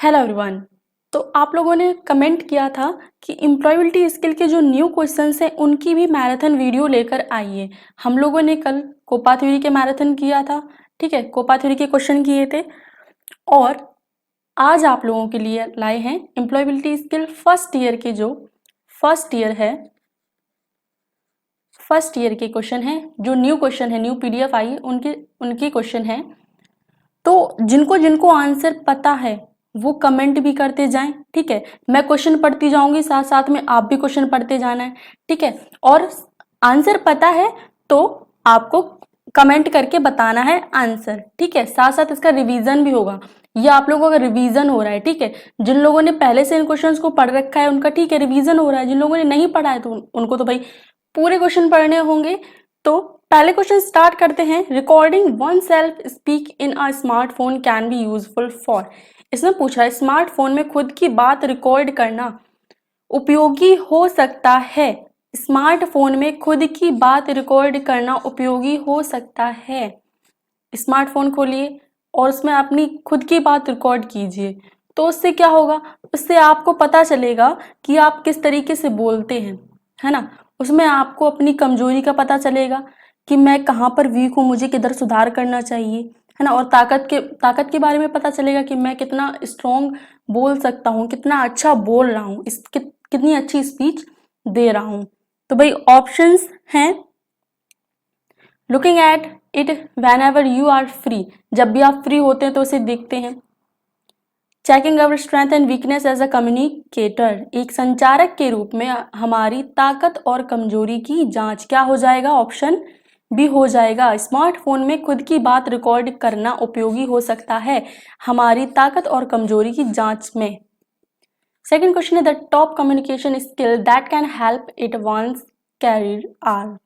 Hello everyone. तो आप लोगों ने कमेंट किया था कि एम्प्लॉयबिलिटी स्किल के जो न्यू क्वेश्चंस हैं उनकी भी मैराथन वीडियो लेकर आइए। हम लोगों ने कल कोपा थ्योरी के मैराथन किया था, ठीक है, कोपा थ्योरी के क्वेश्चन किए थे और आज आप लोगों के लिए लाए हैं एम्प्लॉयबिलिटी स्किल फर्स्ट ईयर के जो फर्स्ट ईयर के क्वेश्चन हैं, जो न्यू क्वेश्चन है, न्यू पीडीएफ आई है उनके क्वेश्चन हैं। तो जिनको जिनको आंसर पता है वो कमेंट भी करते जाएं, ठीक है। मैं क्वेश्चन पढ़ती जाऊंगी, साथ साथ में आप भी क्वेश्चन पढ़ते जाना है, ठीक है। और आंसर पता है तो आपको कमेंट करके बताना है आंसर, ठीक है। साथ साथ इसका रिवीजन भी होगा, ये आप लोगों का रिवीजन हो रहा है, ठीक है। जिन लोगों ने पहले से इन क्वेश्चंस को पढ़ रखा है उनका ठीक है रिवीजन हो रहा है, जिन लोगों ने नहीं पढ़ा है तो उनको तो भाई पूरे क्वेश्चन पढ़ने होंगे। तो पहले क्वेश्चन स्टार्ट करते हैं। Recording one self speak in a smartphone can be useful for. इसमें पूछा है स्मार्टफोन में खुद की बात रिकॉर्ड करना उपयोगी हो सकता है। स्मार्टफोन में खुद की बात रिकॉर्ड करना उपयोगी हो सकता है। स्मार्टफोन खोलिए और उसमें अपनी खुद की बात रिकॉर्ड कीजिए, तो उससे क्या होगा, उससे आपको पता चलेगा कि आप किस तरीके से बोलते हैं, है ना। उसमें आपको अपनी कमजोरी का पता चलेगा कि मैं कहाँ पर वीक हूँ, मुझे किधर सुधार करना चाहिए, है ना। और ताकत के बारे में पता चलेगा कि मैं कितना स्ट्रॉन्ग बोल सकता हूँ, कितना अच्छा बोल रहा हूँ, कितनी अच्छी स्पीच दे रहा हूँ। तो भाई ऑप्शंस हैं looking at it whenever you are free, जब भी आप फ्री होते हैं तो उसे देखते हैं। Checking our strength and weakness as a communicator, एक संचारक के रूप में हमारी ताकत और कमजोरी की जांच क्या हो जाएगा, ऑप्शन बी हो जाएगा। स्मार्टफोन में खुद की बात रिकॉर्ड करना उपयोगी हो सकता है हमारी ताकत और कमजोरी की जांच में। सेकेंड क्वेश्चन है the top communication skill that can help it one's career are.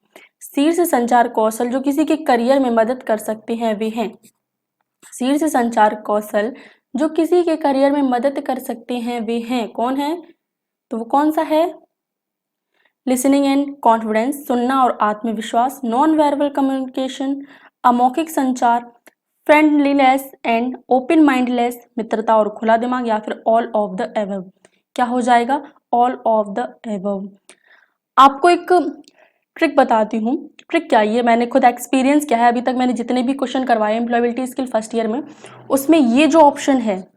शीर्ष संचार कौशल जो किसी के करियर में मदद कर सकते हैं वे हैं। शीर्ष संचार कौशल जो किसी के करियर में मदद कर सकते हैं वे हैं, कौन है, तो वो कौन सा है, लिसनिंग एंड कॉन्फिडेंस, सुनना और आत्मविश्वास, नॉन वर्बल कम्युनिकेशन, अमौखिक संचार, फ्रेंडलीनेस एंड ओपन माइंडलेस, मित्रता और खुला दिमाग, या फिर ऑल ऑफ द एबव। क्या हो जाएगा, ऑल ऑफ द एबव। आपको एक ट्रिक बताती हूँ। ट्रिक क्या है, ये मैंने खुद एक्सपीरियंस किया है। अभी तक मैंने जितने भी क्वेश्चन करवाए एम्प्लॉयबिलिटी स्किल फर्स्ट ईयर में, उसमें ये जो ऑप्शन है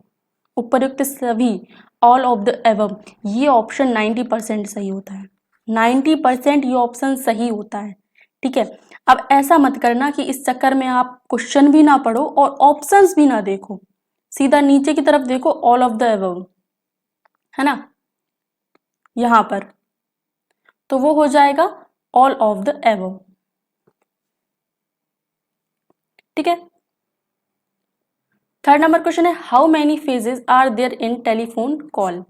उपयुक्त सभी, ऑल ऑफ द एबव, ये ऑप्शन 90% सही होता है। 90% ये ऑप्शन सही होता है, ठीक है। अब ऐसा मत करना कि इस चक्कर में आप क्वेश्चन भी ना पढ़ो और ऑप्शंस भी ना देखो, सीधा नीचे की तरफ देखो, ऑल ऑफ द एबव, है ना, यहां पर, तो वो हो जाएगा ऑल ऑफ द एबव, ठीक है। थर्ड नंबर क्वेश्चन है how many phases are there in telephone call.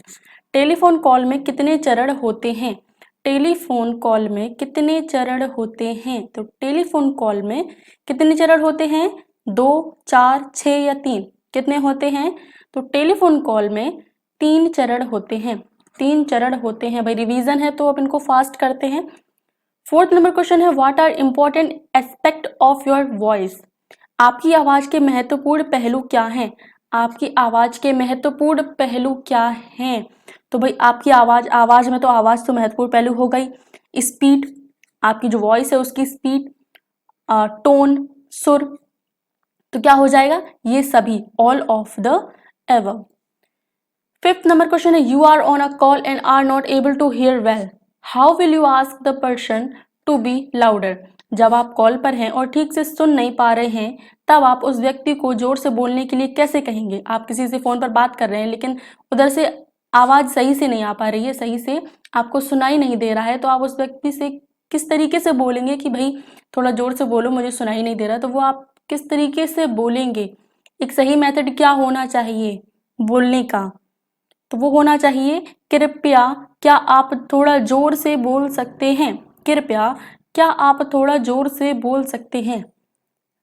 Telephone call में कितने चरण होते हैं, टेलीफोन कॉल में कितने चरण होते हैं, तो टेलीफोन कॉल में कितने चरण होते हैं, 2, 4, 6 या 3, कितने होते हैं, तो टेलीफोन कॉल में 3 चरण होते हैं, 3 चरण होते हैं। भाई रिवीजन है तो अब इनको फास्ट करते हैं। फोर्थ नंबर क्वेश्चन है what are important aspect of your voice. आपकी आवाज के महत्वपूर्ण पहलू क्या हैं, आपकी आवाज के महत्वपूर्ण पहलू क्या हैं, तो भाई आपकी आवाज में तो आवाज तो महत्वपूर्ण पहलू हो गई। स्पीड, आपकी जो वॉइस है उसकी स्पीड, टोन, सुर, तो क्या हो जाएगा, ये सभी, all of the above. Fifth number question है you are on a call and are not able to hear well, how will you ask the person to be louder. जब आप कॉल पर हैं और ठीक से सुन नहीं पा रहे हैं तब आप उस व्यक्ति को जोर से बोलने के लिए कैसे कहेंगे। आप किसी से फोन पर बात कर रहे हैं लेकिन उधर से आवाज सही से नहीं आ पा रही है, सही से आपको सुनाई नहीं दे रहा है, तो आप उस व्यक्ति से किस तरीके से बोलेंगे कि भाई थोड़ा जोर से बोलो मुझे सुनाई नहीं दे रहा, तो वो आप किस तरीके से बोलेंगे। एक सही मेथड क्या होना चाहिए बोलने का, तो वो होना चाहिए कृपया क्या आप थोड़ा जोर से बोल सकते हैं, कृपया क्या आप थोड़ा जोर से बोल सकते हैं।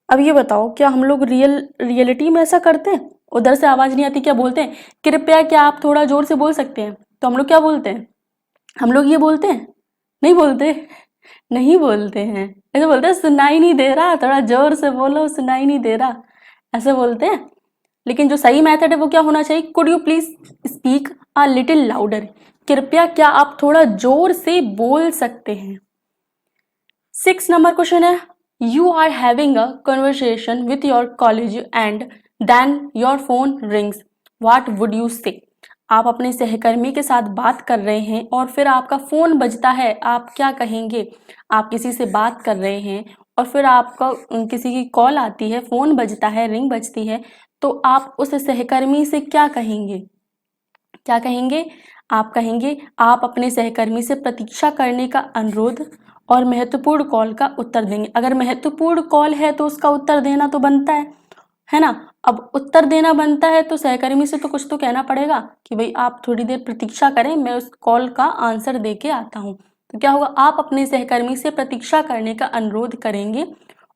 अब ये बताओ क्या हम लोग रियलिटी में ऐसा करते हैं, उधर से आवाज नहीं आती क्या बोलते हैं कृपया क्या आप थोड़ा जोर से बोल सकते हैं, तो हम लोग क्या बोलते हैं, हम लोग ये बोलते हैं, नहीं बोलते, नहीं बोलते हैं, ऐसे बोलते हैं सुनाई नहीं दे रहा, थोड़ा जोर से बोलो सुनाई नहीं दे रहा, ऐसे बोलते हैं। लेकिन जो सही मेथड है वो क्या होना चाहिए, could you please speak a little louder, कृपया क्या आप थोड़ा जोर से बोल सकते हैं। 6 नंबर क्वेश्चन है, you are having a conversation with your college and then your phone rings, what would you say. आप अपने सहकर्मी के साथ बात कर रहे हैं और फिर आपका फोन बजता है, आप क्या कहेंगे। आप किसी से बात कर रहे हैं और फिर आपका किसी की कॉल आती है, फोन बजता है, रिंग बजती है, तो आप उस सहकर्मी से क्या कहेंगे, क्या कहेंगे। आप कहेंगे आप अपने सहकर्मी से प्रतीक्षा करने का अनुरोध और महत्वपूर्ण कॉल का उत्तर देंगे। अगर महत्वपूर्ण कॉल है तो उसका उत्तर देना तो बनता है ना। अब उत्तर देना बनता है तो सहकर्मी से तो कुछ तो कहना पड़ेगा कि भाई आप थोड़ी देर प्रतीक्षा करें, मैं उस कॉल का आंसर दे के आता हूँ। तो क्या होगा, आप अपने सहकर्मी से प्रतीक्षा करने का अनुरोध करेंगे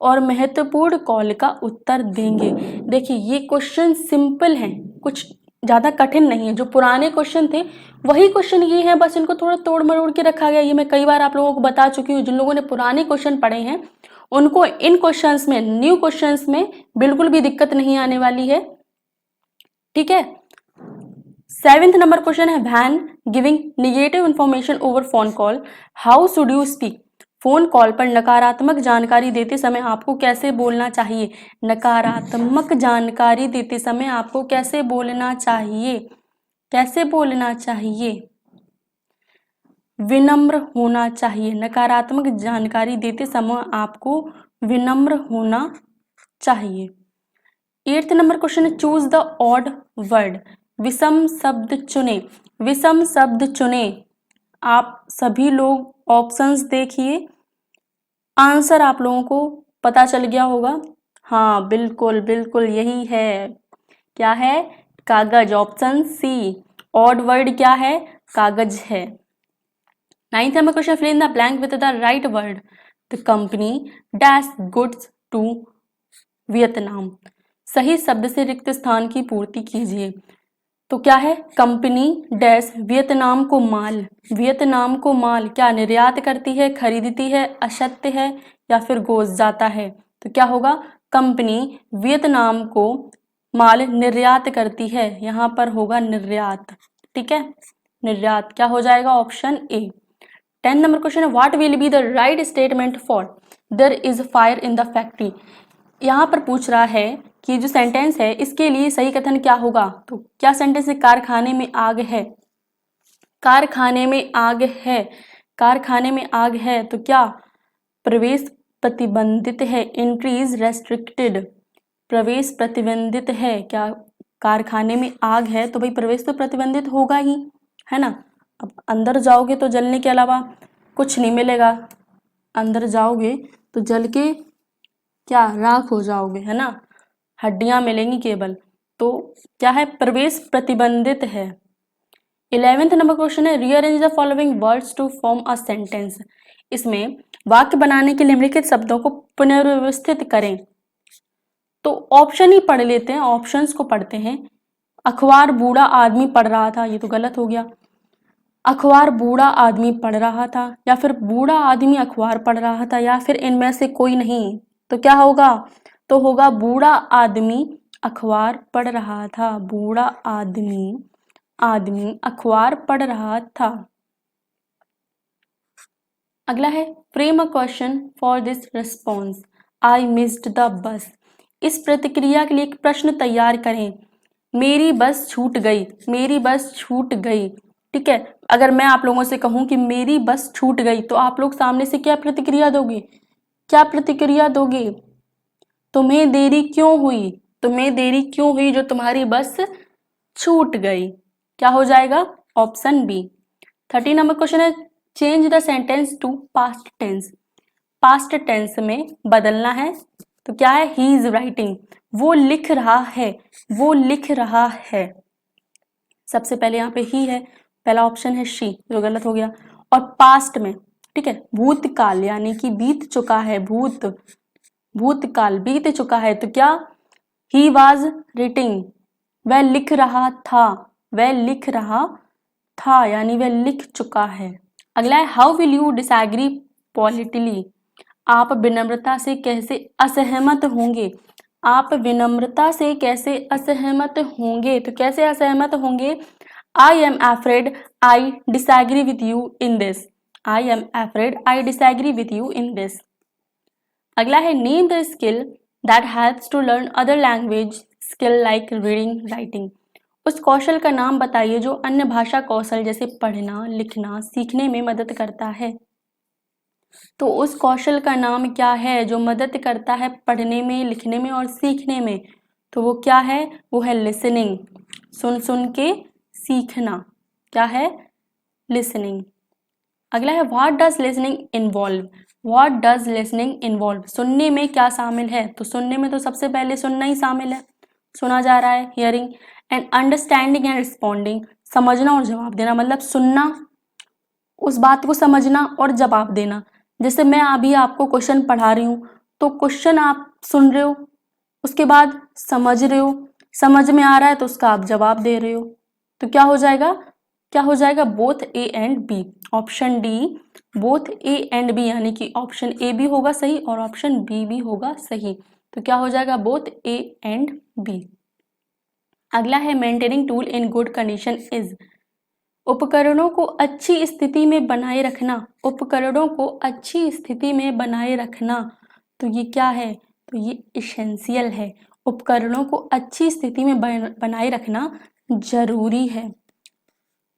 और महत्वपूर्ण कॉल का उत्तर देंगे। देखिए ये क्वेश्चन सिंपल है, कुछ ज़्यादा कठिन नहीं है। जो पुराने क्वेश्चन थे वही क्वेश्चन ये हैं, बस इनको थोड़ा तोड़ मरोड़ के रखा गया। ये मैं कई बार आप लोगों को बता चुकी हूँ। जिन लोगों ने पुराने क्वेश्चन पढ़े हैं उनको इन क्वेश्चंस में, न्यू क्वेश्चंस में बिल्कुल भी दिक्कत नहीं आने वाली है, ठीक है। 7th नंबर क्वेश्चन है, when giving negative information over phone call how should you speak. Phone call पर नकारात्मक जानकारी देते समय आपको कैसे बोलना चाहिए। नकारात्मक जानकारी देते समय आपको कैसे बोलना चाहिए, कैसे बोलना चाहिए। विनम्र होना चाहिए। नकारात्मक जानकारी देते समय आपको विनम्र होना चाहिए। 8th नंबर क्वेश्चन है, चूज द ऑड वर्ड, विषम शब्द चुने। विषम शब्द चुने। आप सभी लोग ऑप्शंस देखिए, आंसर आप लोगों को पता चल गया होगा। हाँ बिल्कुल बिल्कुल यही है, क्या है, कागज, ऑप्शन सी। ऑड वर्ड क्या है, कागज है। 9th number question, fill in the blank with the right word. The company dash goods to Vietnam. सही शब्द से रिक्त स्थान की पूर्ति कीजिए। तो क्या है, कंपनी डैश वियतनाम को माल, वियतनाम को माल क्या निर्यात करती है, खरीदती है, असत्य है या फिर गोश्त जाता है। तो क्या होगा, कंपनी वियतनाम को माल निर्यात करती है, यहाँ पर होगा निर्यात, ठीक है, निर्यात क्या हो जाएगा, ऑप्शन ए। 10 नंबर क्वेश्चन है, what will be the right statement for their is fire in the factory. यहाँ पर पूछ रहा है कि जो सेंटेंस है इसके लिए सही कथन क्या होगा। तो क्या सेंटेंस है, कारखाने में आग है, कारखाने में आग है, कारखाने में आग है। तो क्या प्रवेश प्रतिबंधित है, एंट्री इज रेस्ट्रिक्टेड, प्रवेश प्रतिबंधित है। क्या कारखाने में आग है तो भाई प्रवेश तो प्रतिबंधित होगा ही, है ना। अब अंदर जाओगे तो जलने के अलावा कुछ नहीं मिलेगा, अंदर जाओगे तो जल के क्या राख हो जाओगे, है ना, हड्डियां मिलेंगी केवल। तो क्या है, प्रवेश प्रतिबंधित है। 11th नंबर क्वेश्चन है, rearrange the following words to form a sentence. इसमें वाक्य बनाने के लिए निम्नलिखित शब्दों को पुनर्व्यवस्थित करें। तो ऑप्शन ही पढ़ लेते हैं, ऑप्शंस को पढ़ते हैं। अखबार बूढ़ा आदमी पढ़ रहा था, ये तो गलत हो गया। अखबार बूढ़ा आदमी पढ़ रहा था, या फिर बूढ़ा आदमी अखबार पढ़ रहा था, या फिर इनमें से कोई नहीं। तो क्या होगा, तो होगा बूढ़ा आदमी अखबार पढ़ रहा था, बूढ़ा आदमी अखबार पढ़ रहा था। अगला है, frame a question for this response, I missed the bus. इस प्रतिक्रिया के लिए एक प्रश्न तैयार करें। मेरी बस छूट गई, मेरी बस छूट गई, ठीक है। अगर मैं आप लोगों से कहूं कि मेरी बस छूट गई तो आप लोग सामने से क्या प्रतिक्रिया दोगे, क्या प्रतिक्रिया दोगे, तुम्हें देरी क्यों हुई, तुम्हें देरी क्यों हुई जो तुम्हारी बस छूट गई, क्या हो जाएगा, ऑप्शन बी। 13 नंबर क्वेश्चन है, change the sentence to past tense. Past tense में बदलना है। तो क्या है, ही इज राइटिंग, वो लिख रहा है, वो लिख रहा है। सबसे पहले यहाँ पे ही है, पहला ऑप्शन है शी, जो गलत हो गया। और पास्ट में, ठीक है, भूतकाल यानी कि बीत चुका है, भूतकाल बीत चुका है। तो क्या, ही वॉज रिटिंग, वह लिख रहा था, वह लिख रहा था यानी वह लिख चुका है। अगला है, how will you disagree politically. आप विनम्रता से कैसे असहमत होंगे, आप विनम्रता से कैसे असहमत होंगे? तो कैसे असहमत होंगे? I am afraid I disagree with you in this. I am afraid I disagree with you in this. अगला है name the skill that helps to learn other language skill like reading writing. उस कौशल का नाम बताइए जो अन्य भाषा कौशल जैसे पढ़ना लिखना सीखने में मदद करता है। तो उस कौशल का नाम क्या है जो मदद करता है पढ़ने में लिखने में और सीखने में? तो वो क्या है? वो है लिसनिंग, सुन सुन के सीखना। क्या है? लिसनिंग। अगला है what does listening involve. What does listening involve, सुनने में क्या शामिल है? तो सुनने में तो सबसे पहले सुनना ही शामिल है, सुना जा रहा है, hearing. And understanding and responding, समझना और जवाब देना, मतलब सुनना, उस बात को समझना और जवाब देना। जैसे मैं अभी आपको क्वेश्चन पढ़ा रही हूँ तो क्वेश्चन आप सुन रहे हो, उसके बाद समझ रहे हो, समझ में आ रहा है तो उसका आप जवाब दे रहे हो। तो क्या हो जाएगा? क्या हो जाएगा? Both A and B. Option D both A and B, यानी कि ऑप्शन ए भी होगा सही और ऑप्शन बी भी होगा सही। तो क्या हो जाएगा? Both A and B. अगला है maintaining tool in good condition is. उपकरणों को अच्छी स्थिति में बनाए रखना। उपकरणों को अच्छी स्थिति में बनाए रखना, तो ये क्या है? तो ये इसेंशियल है। उपकरणों को अच्छी स्थिति में बनाए रखना जरूरी है।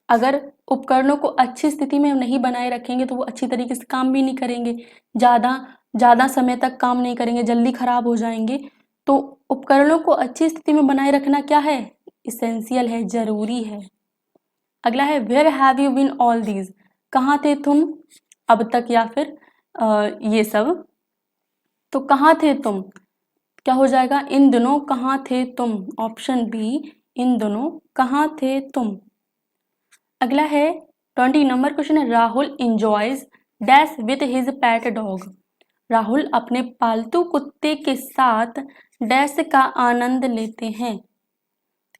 अगर उपकरणों को अच्छी स्थिति में नहीं बनाए रखेंगे तो वो अच्छी तरीके से काम भी नहीं करेंगे, ज़्यादा समय तक काम नहीं करेंगे, जल्दी खराब हो जाएंगे। तो उपकरणों को अच्छी स्थिति में बनाए रखना क्या है? इसेंशियल है, जरूरी है। अगला है where have you been all these. कहाँ थे तुम अब तक, या फिर ये सब। तो कहाँ थे तुम? क्या हो जाएगा? इन दिनों कहाँ थे तुम। ऑप्शन बी इन दिनों कहाँ थे तुम। अगला है 20 नंबर क्वेश्चन है Rahul enjoys dash with his pet dog. Rahul अपने पालतू कुत्ते के साथ डैश का आनंद लेते हैं।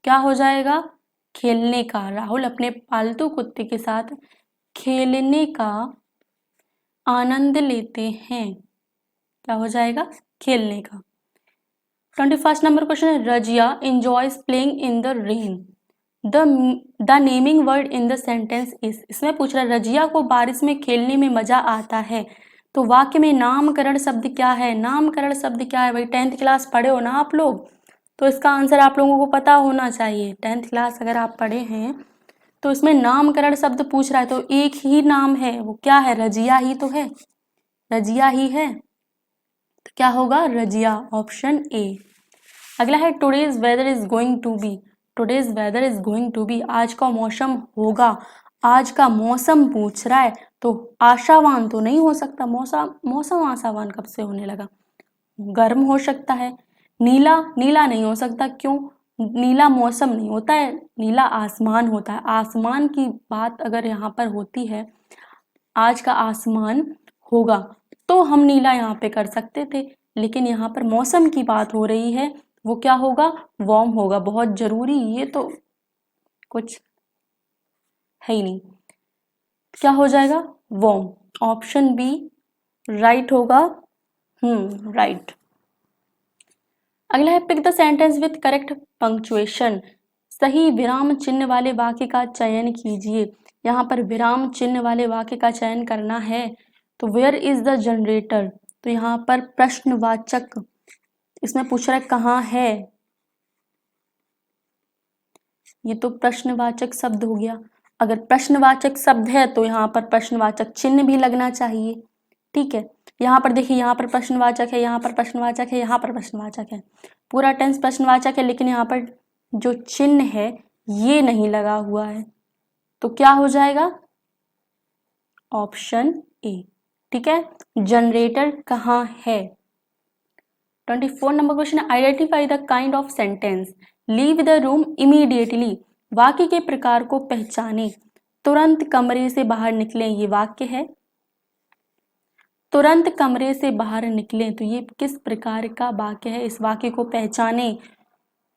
क्या हो जाएगा? खेलने का। राहुल अपने पालतू कुत्ते के साथ खेलने का आनंद लेते हैं। क्या हो जाएगा? खेलने का। 21 नंबर क्वेश्चन है Razia enjoys playing in the rain. The naming word in the sentence is. इसमें पूछ रहा है रजिया को बारिश में खेलने में मजा आता है, तो वाक्य में नामकरण शब्द क्या है? नामकरण शब्द क्या है? भाई 10th क्लास पढ़े हो ना आप लोग, तो इसका आंसर आप लोगों को पता होना चाहिए। 10th क्लास अगर आप पढ़े हैं तो इसमें नामकरण शब्द पूछ रहा है, तो एक ही नाम है, वो क्या है? रजिया ही तो है, रजिया ही है। तो क्या होगा? Razia, option A. अगला है today's weather is going to be. Today's weather is going to be, आज का मौसम होगा। आज का मौसम पूछ रहा है तो आशावान तो नहीं हो सकता। मौसम आशावान कब से होने लगा? गर्म हो सकता है। नीला नीला नहीं हो सकता, क्यों? नीला मौसम नहीं होता है, नीला आसमान होता है। आसमान की बात अगर यहाँ पर होती है, आज का आसमान होगा तो हम नीला यहाँ पे कर सकते थे, लेकिन यहाँ पर मौसम की बात हो रही है, वो क्या होगा? वार्म होगा। बहुत जरूरी, ये तो कुछ है ही नहीं। क्या हो जाएगा? वार्म, ऑप्शन बी राइट होगा। राइट। अगला है pick the sentence with correct punctuation. सही विराम चिन्ह वाले वाक्य का चयन कीजिए। यहाँ पर विराम चिन्ह वाले वाक्य का चयन करना है, तो वेयर इज द जनरेटर, तो यहाँ पर प्रश्नवाचक, इसमें पूछ रहा है कहाँ है, ये तो प्रश्नवाचक शब्द हो गया। अगर प्रश्नवाचक शब्द है तो यहाँ पर प्रश्नवाचक चिन्ह भी लगना चाहिए। ठीक है, यहाँ पर देखिए, यहाँ पर प्रश्नवाचक है, यहाँ पर प्रश्नवाचक है, यहाँ पर प्रश्नवाचक है, पूरा टेंस प्रश्नवाचक है, लेकिन यहाँ पर जो चिन्ह है ये नहीं लगा हुआ है, तो क्या हो जाएगा? ऑप्शन ए। ठीक है, जनरेटर कहाँ है। 24 number question, identify the kind of sentence. Leave the room immediately. वाक्य के प्रकार को पहचाने। तुरंत कमरे से बाहर निकलें, ये वाक्य है। तुरंत कमरे से बाहर निकलें, तो ये किस प्रकार का वाक्य है? इस वाक्य को पहचाने।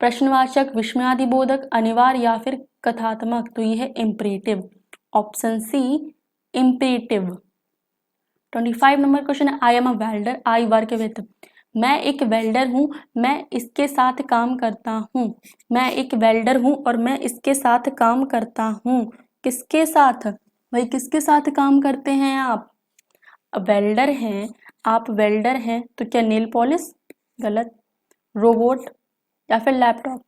प्रश्नवाचक, विस्मयादिबोधक, अनिवार्य या फिर कथात्मक, तो ये है imperative, option C imperative. 25 number question है I am a welder, I work with. मैं एक वेल्डर हूँ, मैं इसके साथ काम करता हूँ। मैं एक वेल्डर हूँ और मैं इसके साथ काम करता हूँ। किसके साथ? भाई किसके साथ काम करते हैं आप? वेल्डर हैं, आप वेल्डर हैं तो क्या नेल पॉलिश? गलत। रोबोट या फिर लैपटॉप?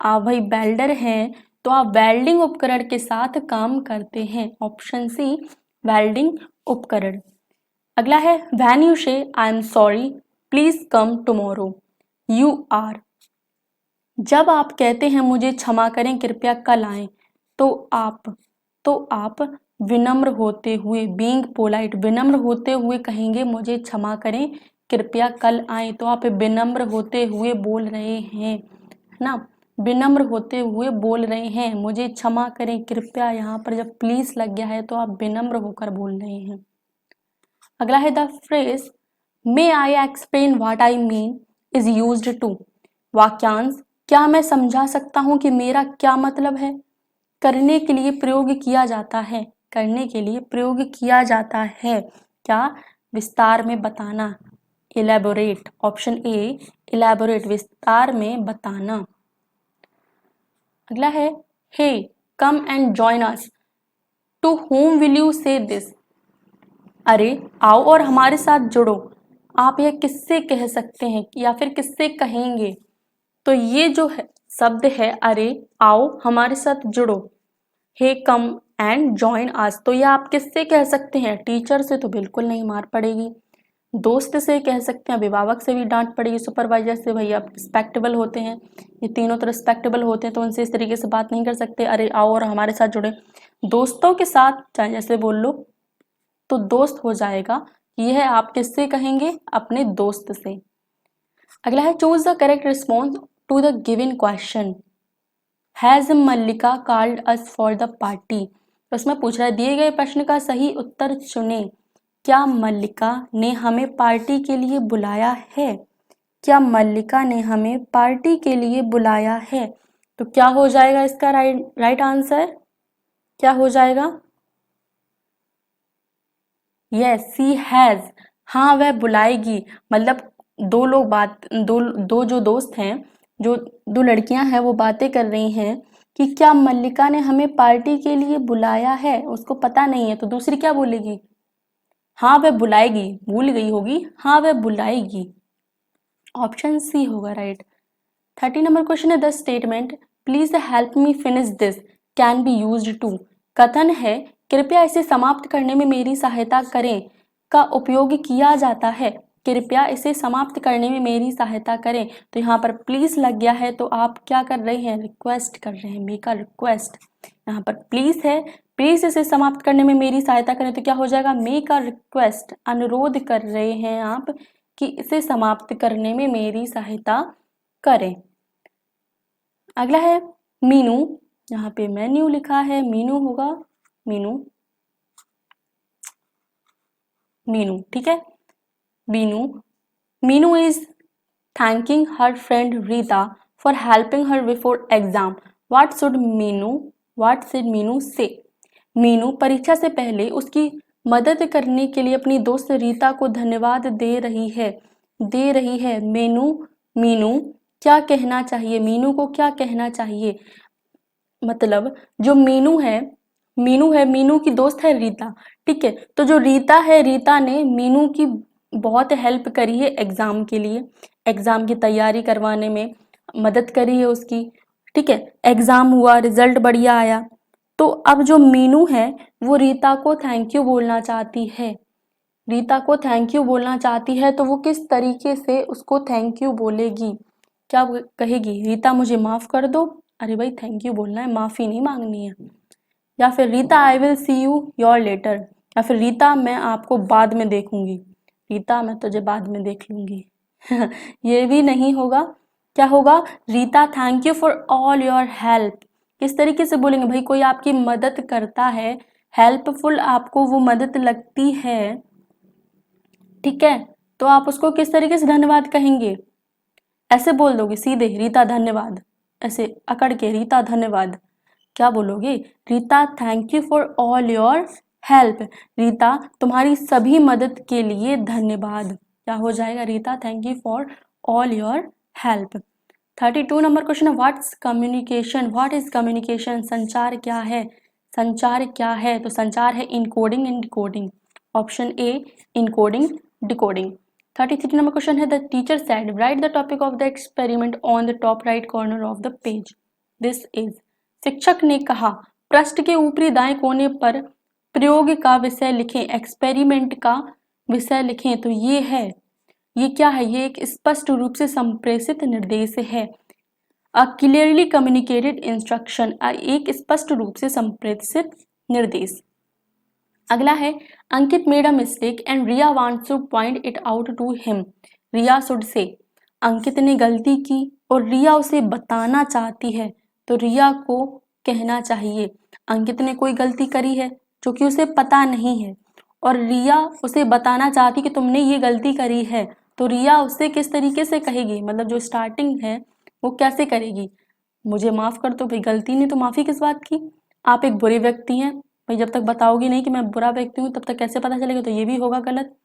आप भाई वेल्डर हैं तो आप वेल्डिंग उपकरण के साथ काम करते हैं। ऑप्शन सी वेल्डिंग उपकरण। अगला है when you say I am sorry please come tomorrow you are. जब आप कहते हैं मुझे क्षमा करें कृपया कल आएं, तो आप विनम्र होते हुए, बीइंग पोलाइट, विनम्र होते हुए कहेंगे मुझे क्षमा करें कृपया कल आएं। तो आप विनम्र होते हुए बोल रहे हैं, है ना, विनम्र होते हुए बोल रहे हैं मुझे क्षमा करें कृपया। यहाँ पर जब प्लीज लग गया है तो आप विनम्र होकर बोल रहे हैं। अगला है the phrase may I explain what I mean is used to. वाक्यांश क्या मैं समझा सकता हूं कि मेरा क्या मतलब है? करने के लिए प्रयोग किया जाता है। करने के लिए प्रयोग किया जाता है। क्या? विस्तार में बताना, इलेबोरेट। ऑप्शन ए इलेबोरेट, विस्तार में बताना। अगला है hey come and join us to whom will you say this. अरे आओ और हमारे साथ जुड़ो, आप यह किससे कह सकते हैं या फिर किससे कहेंगे? तो ये जो है शब्द है अरे आओ हमारे साथ जुड़ो, हे कम एंड जॉइन अस, तो ये आप किससे कह सकते हैं? टीचर से तो बिल्कुल नहीं, मार पड़ेगी। दोस्त से कह सकते हैं, अभिभावक से भी डांट पड़ेगी, सुपरवाइजर से, भैया रिस्पेक्टेबल होते हैं, ये तीनों तो रिस्पेक्टेबल होते हैं तो उनसे इस तरीके से बात नहीं कर सकते, अरे आओ और हमारे साथ जुड़े। दोस्तों के साथ चाहे जैसे बोल लो तो दोस्त हो जाएगा। यह आप किससे कहेंगे? अपने दोस्त से। अगला है choose the correct response to the given question. Has Mallika called us for the party. तो इसमें पूछ रहा है दिए गए प्रश्न का सही उत्तर चुने। क्या मल्लिका ने हमें पार्टी के लिए बुलाया है? क्या मल्लिका ने हमें पार्टी के लिए बुलाया है? तो क्या हो जाएगा इसका राइट आंसर? क्या हो जाएगा? यस सी हैज, हाँ वह बुलाएगी। मतलब दो जो दोस्त हैं, जो दो लड़कियां हैं वो बातें कर रही हैं कि क्या मल्लिका ने हमें पार्टी के लिए बुलाया है। उसको पता नहीं है तो दूसरी क्या बोलेगी? हाँ वह बुलाएगी, भूल गई होगी, हाँ वह बुलाएगी। ऑप्शन सी होगा राइट। 30 नंबर क्वेश्चन है the statement please help me finish this can be used to. कथन है कृपया इसे समाप्त करने में मेरी सहायता करें का उपयोग किया जाता है। कृपया इसे समाप्त करने में मेरी सहायता करें, तो यहाँ पर प्लीज लग गया है तो आप क्या कर रहे हैं? रिक्वेस्ट कर रहे हैं, मेक अ रिक्वेस्ट। यहाँ पर प्लीज है, प्लीज इसे समाप्त करने में मेरी सहायता करें तो क्या हो जाएगा? मेक अ रिक्वेस्ट, अनुरोध कर रहे हैं आप कि इसे समाप्त करने में मेरी सहायता करें। अगला है मीनू, यहाँ पे मेन्यू लिखा है, मीनू होगा, मीनू, मीनू, ठीक है। Meenu, Meenu is thanking her friend Rita for helping her before exam. What should Meenu से। मीनू परीक्षा से पहले उसकी मदद करने के लिए अपनी दोस्त रीता को धन्यवाद दे रही है। मीनू मीनू क्या कहना चाहिए? मीनू को क्या कहना चाहिए? मतलब जो मीनू की दोस्त है रीता, ठीक है। तो जो रीता है, रीता ने मीनू की बहुत हेल्प करी है एग्जाम के लिए, एग्जाम की तैयारी करवाने में मदद करी है उसकी, ठीक है। एग्जाम हुआ, रिजल्ट बढ़िया आया, तो अब जो मीनू है वो रीता को थैंक यू बोलना चाहती है। रीता को थैंक यू बोलना चाहती है तो वो किस तरीके से उसको थैंक यू बोलेगी? क्या कहेगी? रीता मुझे माफ कर दो। अरे भाई थैंक यू बोलना है, माफी नहीं मांगनी है। या फिर Rita I will see you your letter, या फिर रीता मैं आपको बाद में देखूंगी, रीता मैं तुझे बाद में देख लूंगी। ये भी नहीं होगा। क्या होगा? Rita thank you for all your help. किस तरीके से बोलेंगे? भाई कोई आपकी मदद करता है, हेल्पफुल आपको वो मदद लगती है, ठीक है, तो आप उसको किस तरीके से धन्यवाद कहेंगे? ऐसे बोल दोगे सीधे रीता धन्यवाद, ऐसे अकड़ के रीता धन्यवाद। क्या बोलोगे? Rita thank you for all your help. Rita तुम्हारी सभी मदद के लिए धन्यवाद। क्या हो जाएगा Rita, thank you for all your help. 32 number question है what's communication, what is communication, संचार क्या है, संचार क्या है, तो संचार है encoding and decoding, option A encoding decoding. 33 number question है the teacher said write the topic of the experiment on the top right corner of the page, this is, शिक्षक ने कहा पृष्ठ के ऊपरी दाएं कोने पर प्रयोग का विषय लिखें, एक्सपेरिमेंट का विषय लिखें, तो ये है, ये क्या है, ये एक स्पष्ट रूप से संप्रेषित निर्देश है, अ क्लियरली कम्युनिकेटेड इंस्ट्रक्शन, एक स्पष्ट रूप से संप्रेषित निर्देश। अगला है Ankit made a mistake and Riya wants to point it out to him, Riya should say, Ankit ने गलती की और रिया उसे बताना चाहती है, तो रिया को कहना चाहिए, अंकित ने कोई गलती करी है जो कि उसे पता नहीं है और रिया उसे बताना चाहती कि तुमने ये गलती करी है, तो रिया उससे किस तरीके से कहेगी, मतलब जो स्टार्टिंग है वो कैसे करेगी, मुझे माफ़ कर दो भाई, गलती नहीं तो माफ़ी किस बात की, आप एक बुरे व्यक्ति हैं भाई, जब तक बताओगी नहीं कि मैं बुरा व्यक्ति हूँ तब तक कैसे पता चलेगा, तो ये भी होगा गलत।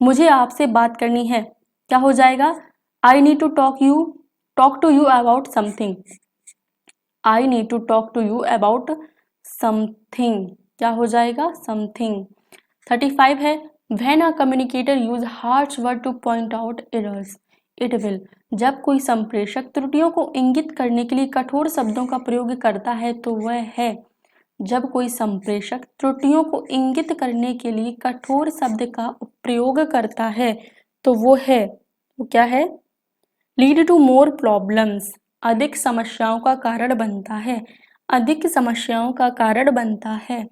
मुझे आपसे बात करनी है, क्या हो जाएगा, I need to talk to you about something, I need to talk to you about something, क्या हो जाएगा समथिंग। 35 है when a communicator use harsh word to point out errors it will, जब कोई संप्रेषक त्रुटियों को इंगित करने के लिए कठोर शब्दों का प्रयोग करता है तो वह है, जब कोई संप्रेषक त्रुटियों को इंगित करने के लिए कठोर शब्द का प्रयोग करता है तो वो है, वो क्या है, लीड टू मोर प्रॉब्लम्स, अधिक समस्याओं का कारण बनता है, अधिक समस्याओं का कारण बनता है।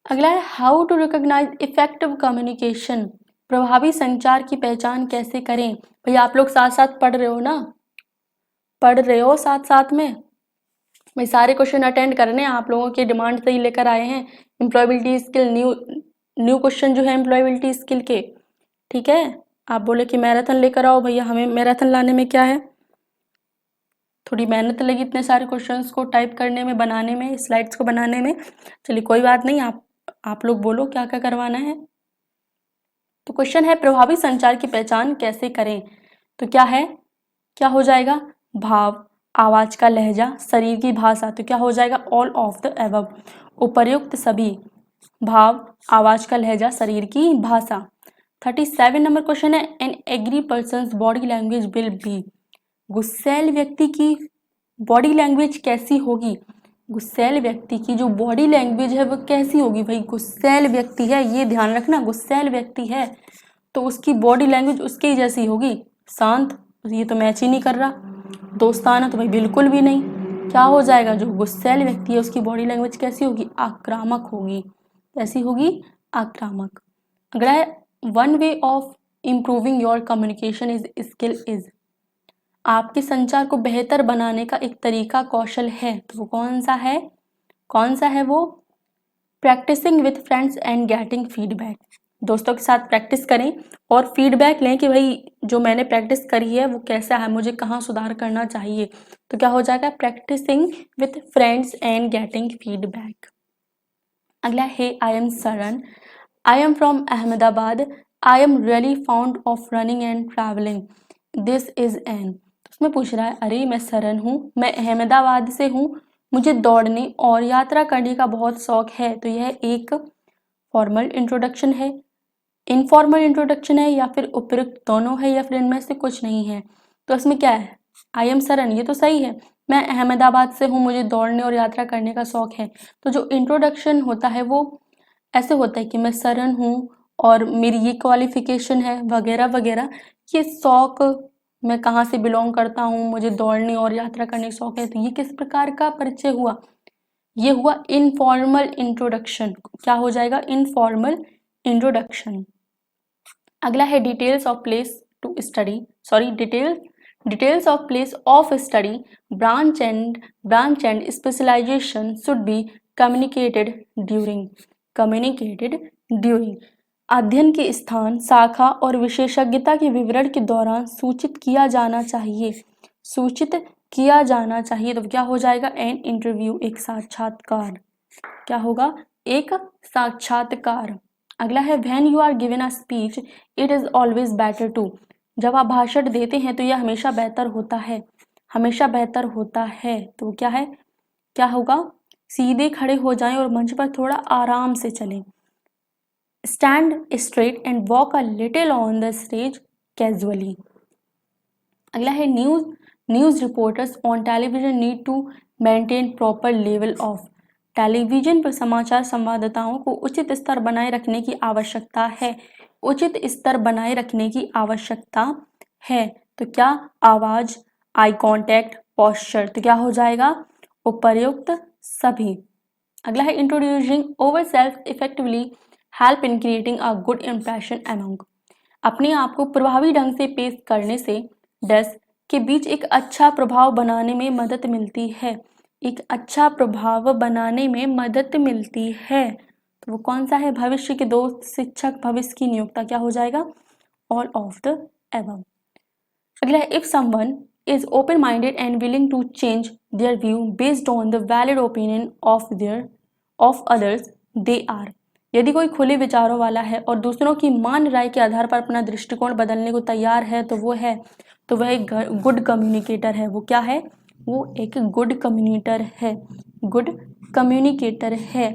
अगला है how to recognise effective communication, प्रभावी संचार की पहचान कैसे करें, भैया आप लोग साथ साथ पढ़ रहे हो ना, पढ़ रहे हो साथ साथ में, भाई सारे क्वेश्चन अटेंड करने हैं, आप लोगों की डिमांड से ही लेकर आए हैं, एम्प्लॉयबिलिटी स्किल न्यू क्वेश्चन जो है एम्प्लॉयबिलिटी स्किल के, ठीक है, आप बोले कि मैराथन लेकर आओ, भैया हमें मैराथन लाने में क्या है, थोड़ी मेहनत लगी इतने सारे क्वेश्चंस को टाइप करने में, बनाने में, स्लाइड्स को बनाने में, चलिए कोई बात नहीं, आप लोग बोलो क्या क्या करवाना है। तो क्वेश्चन है प्रभावी संचार की पहचान कैसे करें, तो क्या है, क्या हो जाएगा, भाव, आवाज का लहजा, शरीर की भाषा, तो क्या हो जाएगा ऑल ऑफ द एबव, उपर्युक्त सभी, भाव, आवाज का लहजा, शरीर की भाषा। 37 नंबर क्वेश्चन है an angry person's body language will be, गुस्सैल व्यक्ति की बॉडी लैंग्वेज कैसी होगी, गुस्सैल व्यक्ति की जो बॉडी लैंग्वेज है वो कैसी होगी, भाई गुस्सैल व्यक्ति है, ये ध्यान रखना, गुस्सैल व्यक्ति है तो उसकी बॉडी लैंग्वेज उसके ही जैसी होगी, शांत, ये तो मैच ही नहीं कर रहा, दोस्ताना तो भाई बिल्कुल भी नहीं, क्या हो जाएगा, जो गुस्सैल व्यक्ति है उसकी बॉडी लैंग्वेज कैसी होगी, आक्रामक होगी, कैसी होगी, आक्रामक। अगला है one way of improving your communication is skill is, आपके संचार को बेहतर बनाने का एक तरीका कौशल है, तो वो कौन सा है, कौन सा है वो, practising with friends and getting feedback, दोस्तों के साथ प्रैक्टिस करें और फीडबैक लें कि भाई जो मैंने प्रैक्टिस करी है वो कैसा है, मुझे कहाँ सुधार करना चाहिए, तो क्या हो जाएगा practising with friends and getting feedback. अगला है I am Saran, I am from Ahmedabad, I am really fond of running and travelling, this is an, उसमें पूछ रहा है अरे मैं सरन हूँ, मैं अहमदाबाद से हूँ, मुझे दौड़ने और यात्रा करने का बहुत शौक है, तो यह एक फॉर्मल इंट्रोडक्शन है, इनफॉर्मल इंट्रोडक्शन है या फिर उपयुक्त दोनों है या फिर इनमें से कुछ नहीं है, तो इसमें क्या है, आई एम सरन, ये तो सही है, मैं अहमदाबाद से हूँ, मुझे दौड़ने और यात्रा करने का शौक है, तो जो इंट्रोडक्शन होता है वो ऐसे होता है कि मैं सरन हूँ और मेरी ये क्वालिफिकेशन है वगैरह वगैरह, ये शौक, मैं कहाँ से बिलोंग करता हूँ, मुझे दौड़ने और यात्रा करने का शौक है, तो ये किस प्रकार का परिचय हुआ, ये हुआ इनफॉर्मल इंट्रोडक्शन, क्या हो जाएगा इनफॉर्मल इंट्रोडक्शन। अगला है details of place to study, sorry details of place of study, branch and specialisation should be communicated during, अध्ययन के स्थान, शाखा और विशेषज्ञता के विवरण के दौरान सूचित किया जाना चाहिए, सूचित किया जाना चाहिए, तो क्या हो जाएगा एन इंटरव्यू, एक साक्षात्कार, क्या होगा एक साक्षात्कार। अगला है when you are given a speech it is always better to. जब आप भाषण देते हैं तो यह हमेशा बेहतर होता है, हमेशा बेहतर होता है। तो क्या है, क्या होगा, सीधे खड़े हो जाएं और मंच पर थोड़ा आराम से चलें। Stand straight and walk a little on the stage casually. अगला है news reporters on television need to maintain proper level of. टेलीविजन पर समाचार संवाददाताओं को उचित स्तर बनाए रखने की आवश्यकता है, उचित स्तर बनाए रखने की आवश्यकता है। तो क्या, आवाज, आई कांटेक्ट, पोस्चर। तो क्या हो जाएगा, उपर्युक्त सभी। अगला है introducing over self effectively help in creating a good impression among. अपने आप को प्रभावी ढंग से पेश करने से डेस्क के बीच एक अच्छा प्रभाव बनाने में मदद मिलती है, एक अच्छा प्रभाव बनाने में मदद मिलती है। तो वो कौन सा है, भविष्य के दोस्त, शिक्षक, भविष्य की नियोक्ता। क्या हो जाएगा, ऑल ऑफ द एबव। अगला है if someone is open-minded and willing to change their view based on the valid opinion of others they are। यदि कोई खुले विचारों वाला है और दूसरों की मान राय के आधार पर अपना दृष्टिकोण बदलने को तैयार है तो वह एक गुड कम्युनिकेटर है। वो क्या है, वो एक गुड कम्युनिकेटर है, गुड कम्युनिकेटर है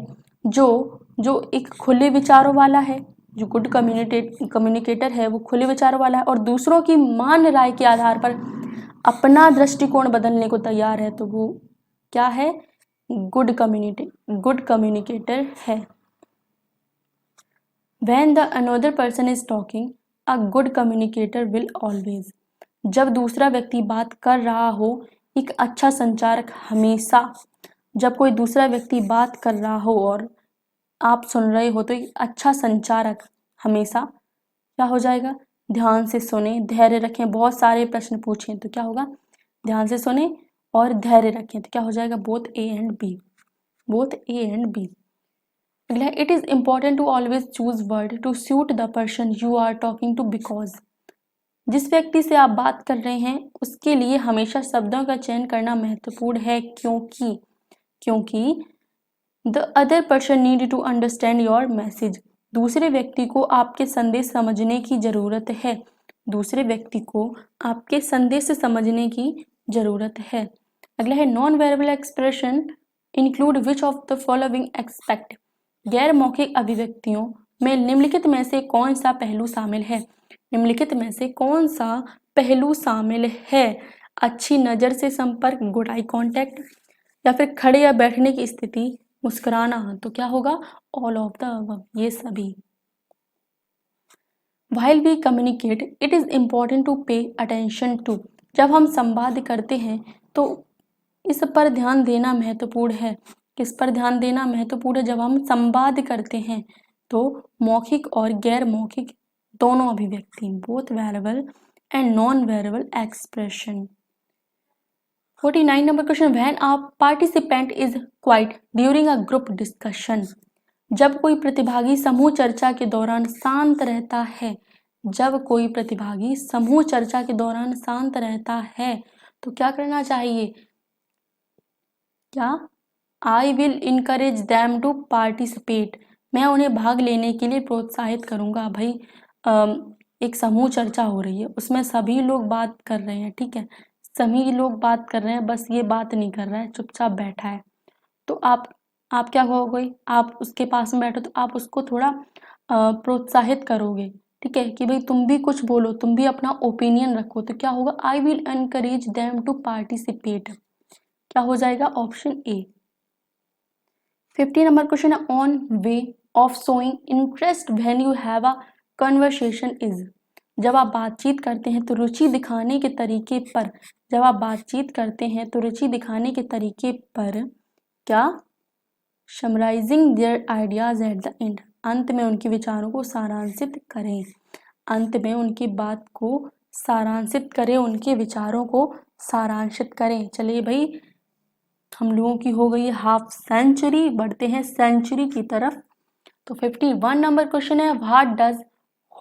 जो एक खुले विचारों वाला है। जो गुड कम्युनिकेटर है वो खुले विचारों वाला है और दूसरों की मान राय के आधार पर अपना दृष्टिकोण बदलने को तैयार है। तो वो क्या है, गुड कम्युनिकेटर है। When the another person is talking, a good communicator will always। जब दूसरा व्यक्ति बात कर रहा हो, एक अच्छा संचारक हमेशा। जब कोई दूसरा व्यक्ति बात कर रहा हो और आप सुन रहे हो तो एक अच्छा संचारक हमेशा क्या हो जाएगा, ध्यान से सुने, धैर्य रखें। बहुत सारे प्रश्न पूछें तो क्या होगा, ध्यान से सुने और धैर्य रखें। तो क्या हो जाएगा, both A and B, both A and B. अगला है it is important to always choose word to suit the person you are talking to because. जिस व्यक्ति से आप बात कर रहे हैं उसके लिए हमेशा शब्दों का चयन करना महत्वपूर्ण है, क्योंकि the other person need to understand your message. दूसरे व्यक्ति को आपके संदेश समझने की जरूरत है, दूसरे व्यक्ति को आपके संदेश समझने की जरूरत है। अगला है non verbal expression include which of the following except. गैर मौखिक अभिव्यक्तियों में निम्नलिखित में से कौन सा पहलू शामिल है, निम्नलिखित में से कौन सा पहलू शामिल है। अच्छी नज़र से संपर्क, गुड आई कॉन्टैक्ट, या फिर खड़े या बैठने की स्थिति, मुस्कुराना। तो क्या होगा, ऑल ऑफ द अबव, ये सभी। While we communicate, it is important to pay attention to। जब हम संवाद करते हैं तो इस पर ध्यान देना महत्वपूर्ण है। किस पर ध्यान देना महत्वपूर्ण है, जब हम संवाद करते हैं तो मौखिक और गैर मौखिक दोनों अभिव्यक्ति, both verbal and non verbal expression. 49 number question, when a participant is quiet during a group discussion. जब कोई प्रतिभागी समूह चर्चा के दौरान शांत रहता है, जब कोई प्रतिभागी समूह चर्चा के दौरान शांत रहता है तो क्या करना चाहिए, क्या, I will encourage them to participate. मैं उन्हें भाग लेने के लिए प्रोत्साहित करूंगा। भाई एक समूह चर्चा हो रही है, उसमें सभी लोग बात कर रहे हैं, ठीक है, सभी लोग बात कर रहे हैं, बस ये बात नहीं कर रहा है, चुपचाप बैठा है। तो आप क्या करोगे, आप उसके पास में बैठो तो आप उसको थोड़ा प्रोत्साहित करोगे, ठीक है, कि भाई तुम भी कुछ बोलो, तुम भी अपना ओपिनियन रखो। तो क्या होगा, I will encourage them to participate. क्या हो जाएगा, ऑप्शन ए। 50 नंबर क्वेश्चन है on way of showing interest when you have a conversation is. जब आप बातचीत करते हैं तो रुचि दिखाने के तरीके पर, जब आप बातचीत करते हैं तो रुचि दिखाने के तरीके पर क्या, summarising their ideas at the end. अंत में उनके विचारों को सारांशित करें, अंत में उनकी बात को सारांशित करें, उनके विचारों को सारांशित करें। चलिए भाई, हम लोगों की हो गई है हाफ सेंचुरी, बढ़ते हैं सेंचुरी की तरफ। तो 51 नंबर क्वेश्चन है, what does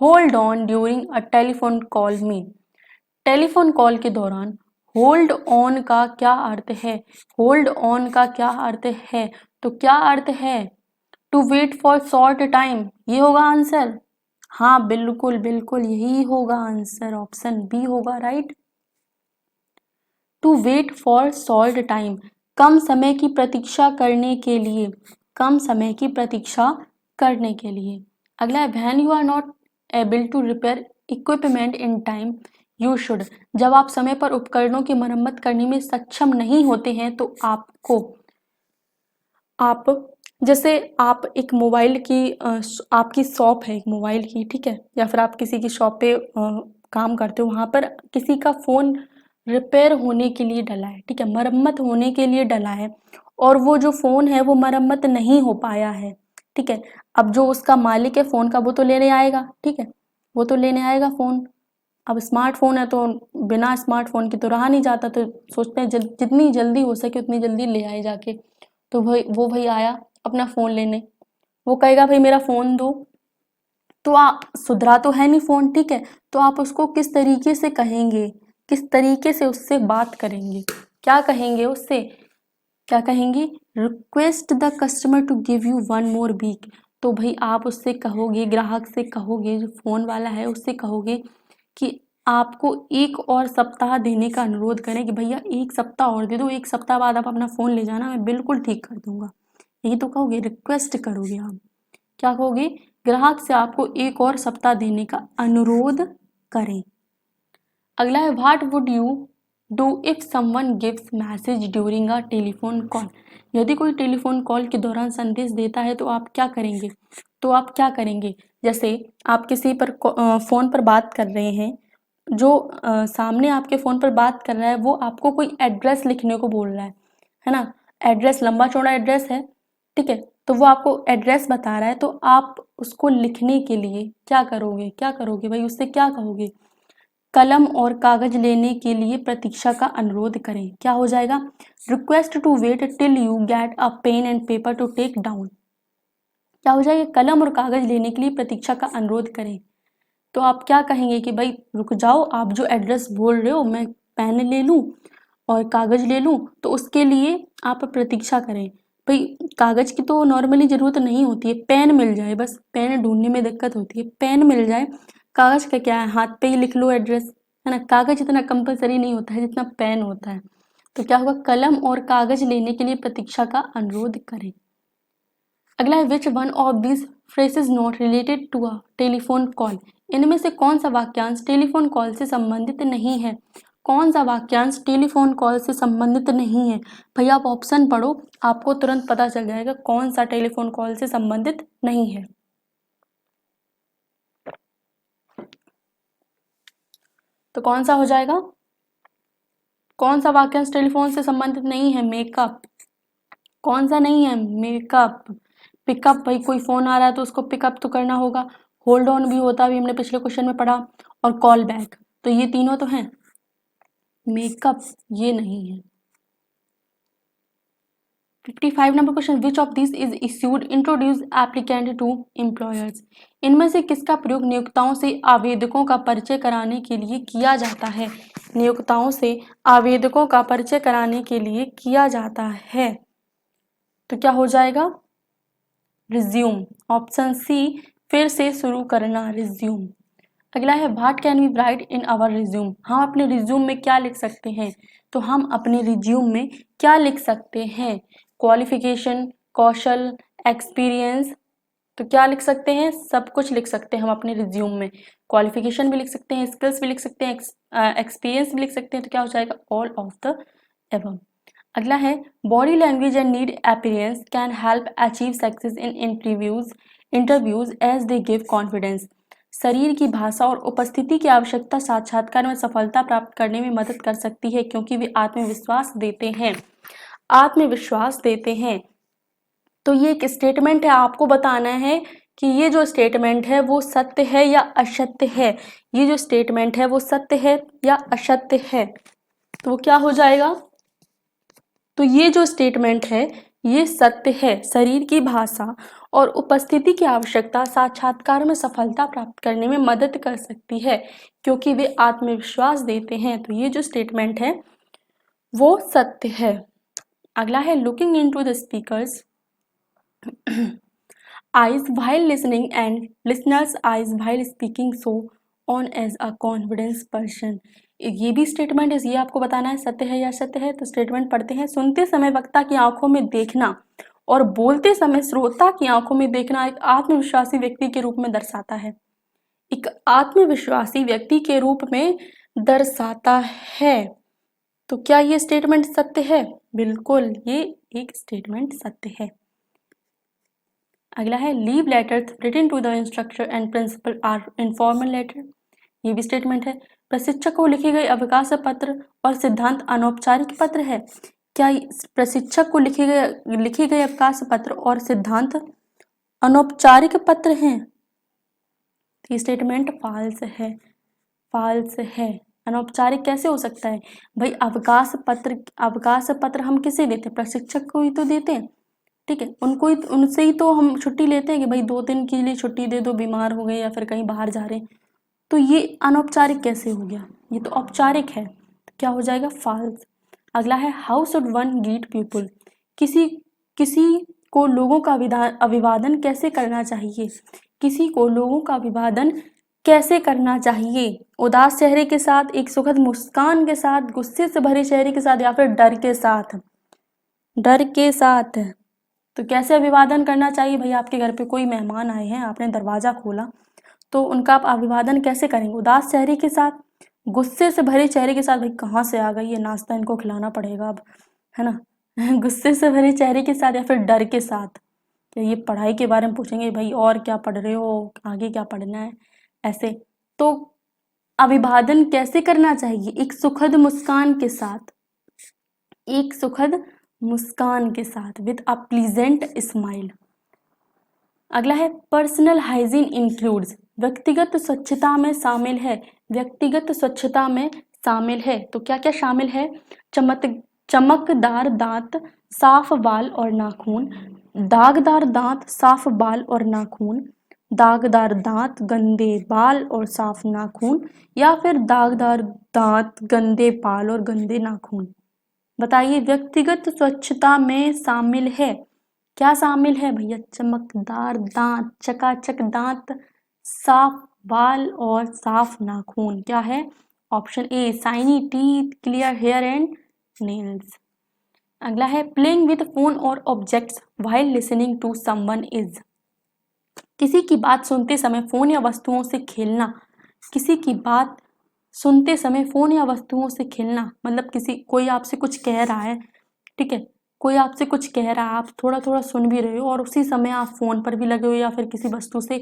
hold on during a telephone call में। टेलीफोन कॉल के दौरान होल्ड ऑन का क्या अर्थ है, होल्ड ऑन का क्या अर्थ है। तो क्या अर्थ है, to wait for short time, ये होगा आंसर। हाँ बिल्कुल बिल्कुल यही होगा आंसर, ऑप्शन बी होगा right. To wait for short time, कम समय की प्रतीक्षा करने के लिए, कम समय की प्रतीक्षा करने के लिए। अगला है when you are not able to repair equipment in time you should, जब आप समय पर उपकरणों की मरम्मत करने में सक्षम नहीं होते हैं तो आपको, आप जैसे आप एक मोबाइल की आपकी शॉप है एक मोबाइल की, ठीक है, या फिर आप किसी की शॉप पे काम करते हो, वहाँ पर किसी का फ़ोन रिपेयर होने के लिए डला है, ठीक है, मरम्मत होने के लिए डला है, और वो जो फ़ोन है वो मरम्मत नहीं हो पाया है, ठीक है। अब जो उसका मालिक है फ़ोन का वो तो लेने आएगा, ठीक है, वो तो लेने आएगा फ़ोन। अब स्मार्टफोन है तो बिना स्मार्टफोन के तो रहा नहीं जाता, तो सोचते हैं जितनी जल्दी हो सके उतनी जल्दी ले आए जाके। तो भाई आया अपना फ़ोन लेने, वो कहेगा भाई मेरा फ़ोन दो, तो आप सुधरा तो है नहीं फ़ोन, ठीक है, तो आप उसको किस तरीके से कहेंगे, किस तरीके से उससे बात करेंगे, क्या कहेंगे उससे, क्या कहेंगे, request the customer to give you one more week. तो भाई आप उससे कहोगे, ग्राहक से कहोगे, जो फ़ोन वाला है उससे कहोगे कि आपको एक और सप्ताह देने का अनुरोध करें कि भैया एक सप्ताह और दे दो, एक सप्ताह बाद आप अपना फ़ोन ले जाना, मैं बिल्कुल ठीक कर दूंगा। यही तो कहोगे, रिक्वेस्ट करोगे आप, क्या कहोगे, ग्राहक से आपको एक और सप्ताह देने का अनुरोध करें। अगला है what would you do if someone gives message during a telephone call, यदि कोई टेलीफोन कॉल के दौरान संदेश देता है तो आप क्या करेंगे, तो आप क्या करेंगे, जैसे आप किसी पर फ़ोन पर बात कर रहे हैं, जो सामने आपके फ़ोन पर बात कर रहा है वो आपको कोई एड्रेस लिखने को बोल रहा है ना, एड्रेस लंबा चौड़ा एड्रेस है, ठीक है, तो वो आपको एड्रेस बता रहा है, तो आप उसको लिखने के लिए क्या करोगे, क्या करोगे भाई, उससे क्या कहोगे, कलम और कागज लेने के लिए प्रतीक्षा का अनुरोध करें, क्या हो जाएगा, request to wait till you get a pen and paper to take down, क्या हो जाएगा, कलम और कागज लेने के लिए प्रतीक्षा का अनुरोध करें। तो आप क्या कहेंगे कि भाई रुक जाओ, आप जो एड्रेस बोल रहे हो मैं पेन ले लूँ और कागज ले लूँ, तो उसके लिए आप प्रतीक्षा करें। भाई कागज की तो नॉर्मली ज़रूरत नहीं होती है, पेन मिल जाए, बस पेन ढूंढने में दिक्कत होती है, पेन मिल जाए, कागज का क्या है, हाथ पे ही लिख लो एड्रेस, है ना, कागज इतना कंपलसरी नहीं होता है जितना पेन होता है। तो क्या होगा, कलम और कागज लेने के लिए प्रतीक्षा का अनुरोध करें। अगला है which one of this phrases not related to a telephone call, इनमें से कौन सा वाक्यांश टेलीफोन कॉल से संबंधित नहीं है, कौन सा वाक्यांश टेलीफोन कॉल से संबंधित नहीं है। भैया आप ऑप्शन पढ़ो, आपको तुरंत पता चल जाएगा कौन सा टेलीफोन कॉल से संबंधित नहीं है। तो कौन सा हो जाएगा, कौन सा वाक्यांश टेलीफोन से संबंधित नहीं है, मेकअप, कौन सा नहीं है, मेकअप, पिकअप, भाई कोई फोन आ रहा है तो उसको पिकअप तो करना होगा, होल्ड ऑन भी होता है, अभी हमने पिछले क्वेश्चन में पढ़ा, और कॉल बैक, तो ये तीनों तो हैं, मेकअप ये नहीं है। 55 number question, which of this is issued introduce applicant to employers, इनमें से किसका प्रयोग नियोक्ताओं से आवेदकों का परिचय कराने के लिए किया जाता है, नियोक्ताओं से आवेदकों का परिचय कराने के लिए किया जाता है। तो क्या हो जाएगा, रिज्यूम, ऑप्शन सी, फिर से शुरू करना, रिज्यूम। अगला है what can we write in our resume, हम अपने रिज्यूम में क्या लिख सकते हैं, तो हम अपने रिज्यूम में क्या लिख सकते हैं, क्वालिफिकेशन, कौशल, एक्सपीरियंस, तो क्या लिख सकते हैं, सब कुछ लिख सकते हैं हम अपने रिज्यूम में, क्वालिफिकेशन भी लिख सकते हैं, स्किल्स भी लिख सकते हैं, एक्सपीरियंस भी लिख सकते हैं, तो क्या हो जाएगा, ऑल ऑफ द एबव। अगला है body language and neat appearance can help achieve success in interviews as they give confidence, शरीर की भाषा और उपस्थिति की आवश्यकता साक्षात्कार में सफलता प्राप्त करने में मदद कर सकती है क्योंकि वे आत्मविश्वास देते हैं, आत्मविश्वास देते हैं। तो ये एक स्टेटमेंट है, आपको बताना है कि ये जो स्टेटमेंट है वो सत्य है या असत्य है, ये जो स्टेटमेंट है वो सत्य है या असत्य है, तो वो क्या हो जाएगा, तो ये जो स्टेटमेंट है ये सत्य है, शरीर की भाषा और उपस्थिति की आवश्यकता साक्षात्कार में सफलता प्राप्त करने में मदद कर सकती है क्योंकि वे आत्मविश्वास देते हैं, तो ये जो स्टेटमेंट है वो सत्य है। अगला है looking into the speakers eyes while listening and listeners eyes while speaking so on as a confidence person। ये भी स्टेटमेंट है, ये आपको बताना है सत्य है या सत्य है। तो स्टेटमेंट पढ़ते हैं। सुनते समय वक्ता की आंखों में देखना और बोलते समय श्रोता की आंखों में देखना एक आत्मविश्वासी व्यक्ति के रूप में दर्शाता है। एक आत्मविश्वासी व्यक्ति के रूप में दर्शाता है। तो क्या ये स्टेटमेंट सत्य है? बिल्कुल, ये एक स्टेटमेंट सत्य है। अगला है leave letters written to the instructor and principal are informal letter. ये भी स्टेटमेंट है। प्रशिक्षक को लिखे गए अवकाश पत्र और सिद्धांत अनौपचारिक पत्र है। क्या प्रशिक्षक को लिखे गए अवकाश पत्र और सिद्धांत अनौपचारिक पत्र हैं? ये स्टेटमेंट फॉल्स है। फॉल्स है। अनौपचारिक कैसे हो सकता है भाई? अवकाश पत्र हम किसे देते हैं? प्रशिक्षक को ही तो देते हैं, ठीक है। उनसे ही तो हम छुट्टी लेते हैं कि भाई 2 दिन के लिए छुट्टी दे दो, बीमार हो गए या फिर कहीं बाहर जा रहे हैं। तो ये अनौपचारिक कैसे हो गया? ये तो औपचारिक है। तो क्या हो जाएगा? फॉल्स। अगला है how should one greet people. किसी को लोगों का अभिवादन कैसे करना चाहिए? किसी को लोगों का अभिवादन कैसे करना चाहिए? उदास चेहरे के साथ, एक सुखद मुस्कान के साथ, गुस्से से भरे चेहरे के साथ या फिर डर के साथ? डर के साथ। तो कैसे अभिवादन करना चाहिए भाई? आपके घर पे कोई मेहमान आए हैं, आपने दरवाजा खोला, तो उनका आप अभिवादन कैसे करेंगे? उदास चेहरे के साथ, गुस्से से भरे चेहरे के साथ, भाई कहाँ से आ गई ये, नाश्ता इनको खिलाना पड़ेगा अब, है ना। गुस्से से भरे चेहरे के साथ या फिर डर के साथ? क्या ये पढ़ाई के बारे में पूछेंगे भाई, और क्या पढ़ रहे हो, आगे क्या पढ़ना है, ऐसे? तो अभिवादन कैसे करना चाहिए? एक सुखद मुस्कान के साथ, एक सुखद मुस्कान के साथ, विद अ प्लीजेंट स्माइल। अगला है पर्सनल हाइजीन इंक्लूड्स। व्यक्तिगत स्वच्छता में शामिल है। व्यक्तिगत स्वच्छता में शामिल है। तो क्या क्या शामिल है? चमकदार दांत, साफ बाल और नाखून, दागदार दांत, साफ बाल और नाखून, दागदार दांत, गंदे बाल और साफ नाखून, या फिर दागदार दांत, गंदे बाल और गंदे नाखून। बताइए, व्यक्तिगत स्वच्छता में शामिल है। क्या शामिल है भैया? चमकदार दांत, चकाचक दांत, साफ बाल और साफ नाखून। क्या है? Option A, shiny teeth, clear hair and nails. अगला है playing with phone or objects while listening to someone is. किसी की बात सुनते समय फोन या वस्तुओं से खेलना। किसी की बात सुनते समय फोन या वस्तुओं से खेलना मतलब कोई आपसे कुछ कह रहा है, ठीक है, कोई आपसे कुछ कह रहा है, आप थोड़ा थोड़ा सुन भी रहे हो और उसी समय आप फोन पर भी लगे हो या फिर किसी वस्तु से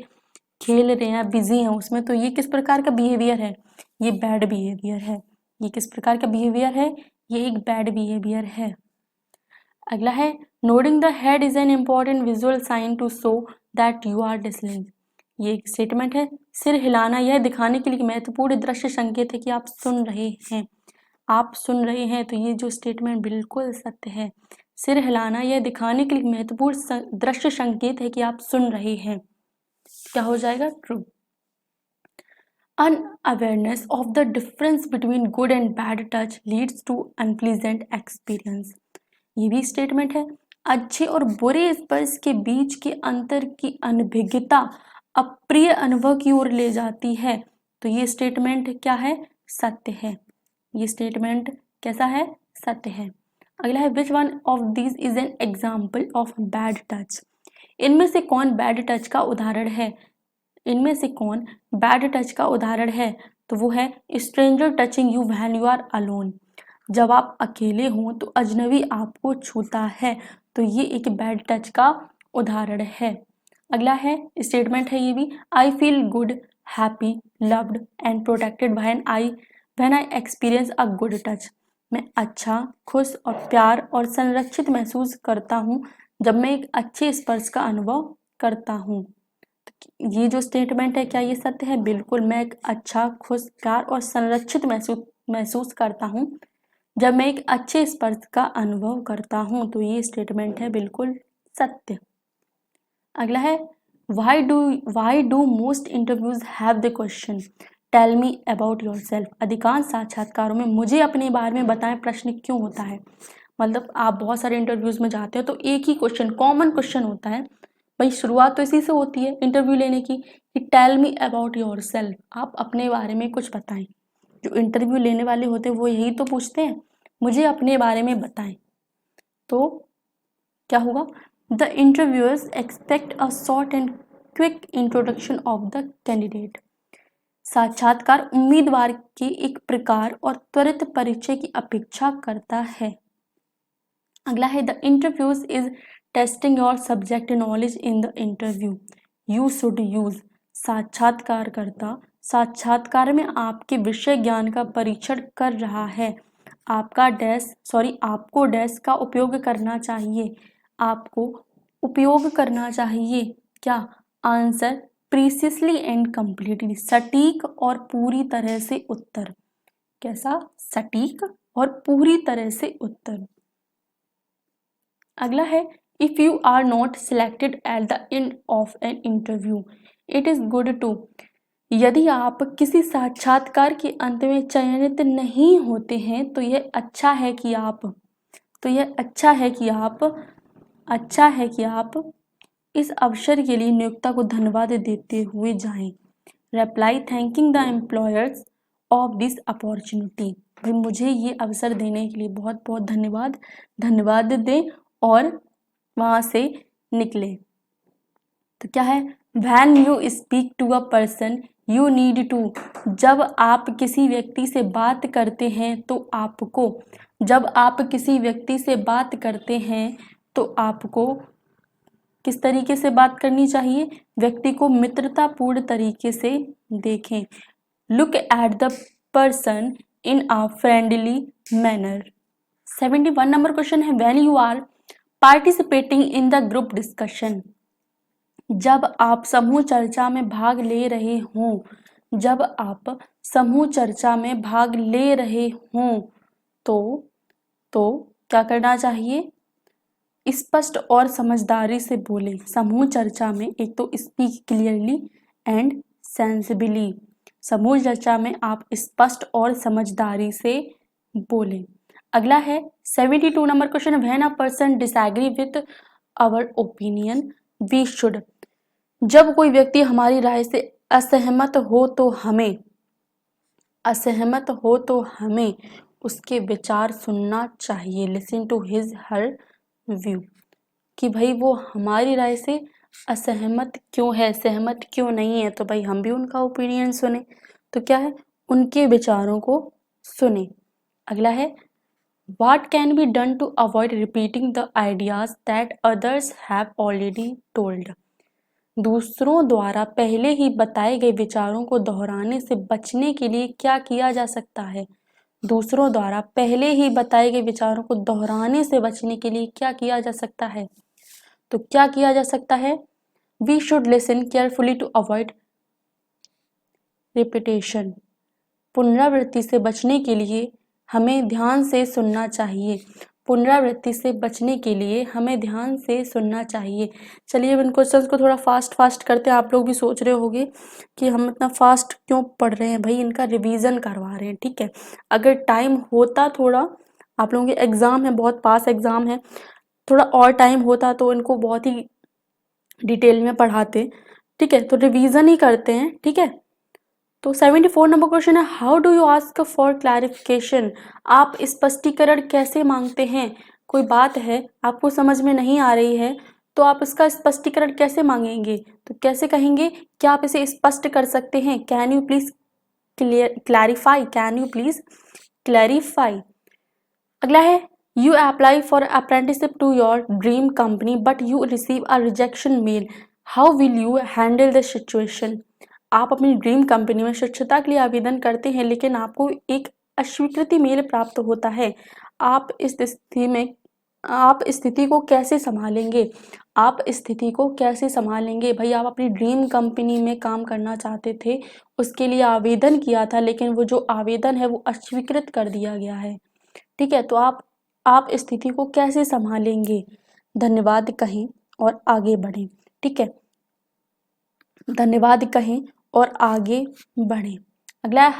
खेल रहे हैं, बिजी हैं उसमें। तो ये किस प्रकार का बिहेवियर है? ये बैड बिहेवियर है। ये किस प्रकार का बिहेवियर है? ये एक बैड बिहेवियर है। अगला है nodding the head is an important visual sign to show that you are listening. ये एक स्टेटमेंट है। सिर हिलाना यह दिखाने के लिए महत्वपूर्ण दृश्य संकेत है कि आप सुन रहे हैं। आप सुन रहे हैं। तो ये जो स्टेटमेंट बिल्कुल सत्य है। सिर हिलाना यह दिखाने के लिए महत्वपूर्ण दृश्य संकेत है कि आप सुन रहे हैं। क्या हो जाएगा? True. Unawareness of the difference between good and bad touch leads to unpleasant experience. ये भी स्टेटमेंट है। अच्छे और बुरे स्पर्श के बीच के अंतर की अनभिज्ञता अप्रिय अनुभव की ओर ले जाती है। तो ये स्टेटमेंट क्या है? सत्य है। ये स्टेटमेंट कैसा है? सत्य है। अगला है which one of these is an example of bad touch. इनमें से कौन बैड टच का उदाहरण है? इनमें से कौन बैड टच का उदाहरण है? तो वो है stranger touching you when you are alone. जब आप अकेले हों तो अजनबी आपको छूता है। तो ये एक बैड टच का उदाहरण है। अगला है स्टेटमेंट है ये भी, I feel good, happy, loved and protected when I experience a good touch. मैं अच्छा, खुश और प्यार और संरक्षित महसूस करता हूँ जब मैं एक अच्छे स्पर्श का अनुभव करता हूँ। ये जो स्टेटमेंट है क्या ये सत्य है? बिल्कुल। मैं एक अच्छा, खुश, प्यार और संरक्षित महसूस करता हूँ जब मैं एक अच्छे स्पर्श का अनुभव करता हूँ। तो ये स्टेटमेंट है बिल्कुल सत्य। अगला है why do most interviews have the question tell me about yourself. अधिकांश साक्षात्कारों में मुझे अपने बारे में बताएं प्रश्न क्यों होता है। मतलब आप बहुत सारे इंटरव्यूज में जाते हो तो एक ही क्वेश्चन, कॉमन क्वेश्चन होता है, भाई शुरुआत तो इसी से होती है इंटरव्यू लेने की कि tell me about yourself, आप अपने बारे में कुछ बताएं। जो इंटरव्यू लेने वाले होते हैं वो यही तो पूछते हैं, मुझे अपने बारे में बताएं। तो क्या होगा, the interviewers expect a short and quick introduction of the candidate. साक्षात्कार उम्मीदवार की एक प्रकार और त्वरित परिचय की अपेक्षा करता है। अगला है the interviews is testing your subject knowledge in the interview, you should use. साक्षात्कारकर्ता साक्षात्कार में आपके विषय ज्ञान का परीक्षण कर रहा है। आपको डैश का उपयोग करना चाहिए। आपको उपयोग करना चाहिए क्या, आंसर प्रीसियसली एंड कंप्लीटली, सटीक और पूरी तरह से उत्तर। कैसा, सटीक और पूरी तरह से उत्तर। अगला है if you are not selected at the end of an interview it is good to. यदि आप किसी साक्षात्कार के अंत में चयनित नहीं होते हैं तो यह अच्छा है कि आप इस अवसर के लिए नियोक्ता को धन्यवाद देते हुए जाएं। Reply thanking the employers of this opportunity. भाई मुझे ये अवसर देने के लिए बहुत बहुत धन्यवाद दें और वहाँ से निकले। तो क्या है, when you speak to a person you need to. जब आप किसी व्यक्ति से बात करते हैं तो आपको किस तरीके से बात करनी चाहिए, व्यक्ति को मित्रतापूर्ण तरीके से देखें। Look at the person in a friendly manner. 71 number question है when you are participating in the group discussion. जब आप समूह चर्चा में भाग ले रहे हों तो क्या करना चाहिए, स्पष्ट और समझदारी से बोलें। समूह चर्चा में एक तो स्पीक क्लियरली एंड सेंसिबली, समूह चर्चा में आप स्पष्ट और समझदारी से बोलें। अगला है 72 number question, when a person disagree with our opinion we should. जब कोई व्यक्ति हमारी राय से असहमत हो तो हमें उसके विचार सुनना चाहिए। Listen to his her view, कि भाई वो हमारी राय से असहमत क्यों है, सहमत क्यों नहीं है, तो भाई हम भी उनका ओपिनियन सुने। तो क्या है, उनके विचारों को सुने। अगला है what can be done to avoid repeating the ideas that others have already told. दूसरों द्वारा पहले ही बताए गए विचारों को दोहराने से बचने के लिए क्या किया जा सकता है। दूसरों द्वारा पहले ही बताए गए विचारों को दोहराने से बचने के लिए क्या किया जा सकता है, तो क्या किया जा सकता है, we should listen carefully to avoid repetition. पुनरावृत्ति से बचने के लिए हमें ध्यान से सुनना चाहिए। चलिए इन क्वेश्चंस को थोड़ा फास्ट करते हैं। आप लोग भी सोच रहे होंगे कि हम इतना फास्ट क्यों पढ़ रहे हैं, भाई इनका रिवीजन करवा रहे हैं, ठीक है। अगर टाइम होता, थोड़ा आप लोगों के एग्जाम है, बहुत पास एग्जाम है, थोड़ा और टाइम होता तो इनको बहुत ही डिटेल में पढ़ाते, ठीक है। तो रिवीजन ही करते हैं, ठीक है। तो 74 नंबर क्वेश्चन है how do you ask for clarification. आप स्पष्टीकरण कैसे मांगते हैं। कोई बात है आपको समझ में नहीं आ रही है तो आप इसका स्पष्टीकरण कैसे मांगेंगे, तो कैसे कहेंगे, क्या आप इसे स्पष्ट कर सकते हैं, कैन यू प्लीज क्लैरिफाई। अगला है you apply for apprenticeship to your dream company but you receive a rejection mail, how will you handle the situation. आप अपनी ड्रीम कंपनी में शिक्षता के लिए आवेदन करते हैं लेकिन आपको एक अस्वीकृति मेल प्राप्त होता है। आप इस स्थिति को कैसे संभालेंगे। भाई आप अपनी ड्रीम कंपनी में काम करना चाहते थे, उसके लिए आवेदन किया था लेकिन वो जो आवेदन है वो अस्वीकृत कर दिया गया है, ठीक है। तो आप स्थिति को कैसे संभालेंगे। धन्यवाद कहें और आगे बढ़ें, ठीक है। धन्यवाद कहें और आगे बढ़ें। अगला है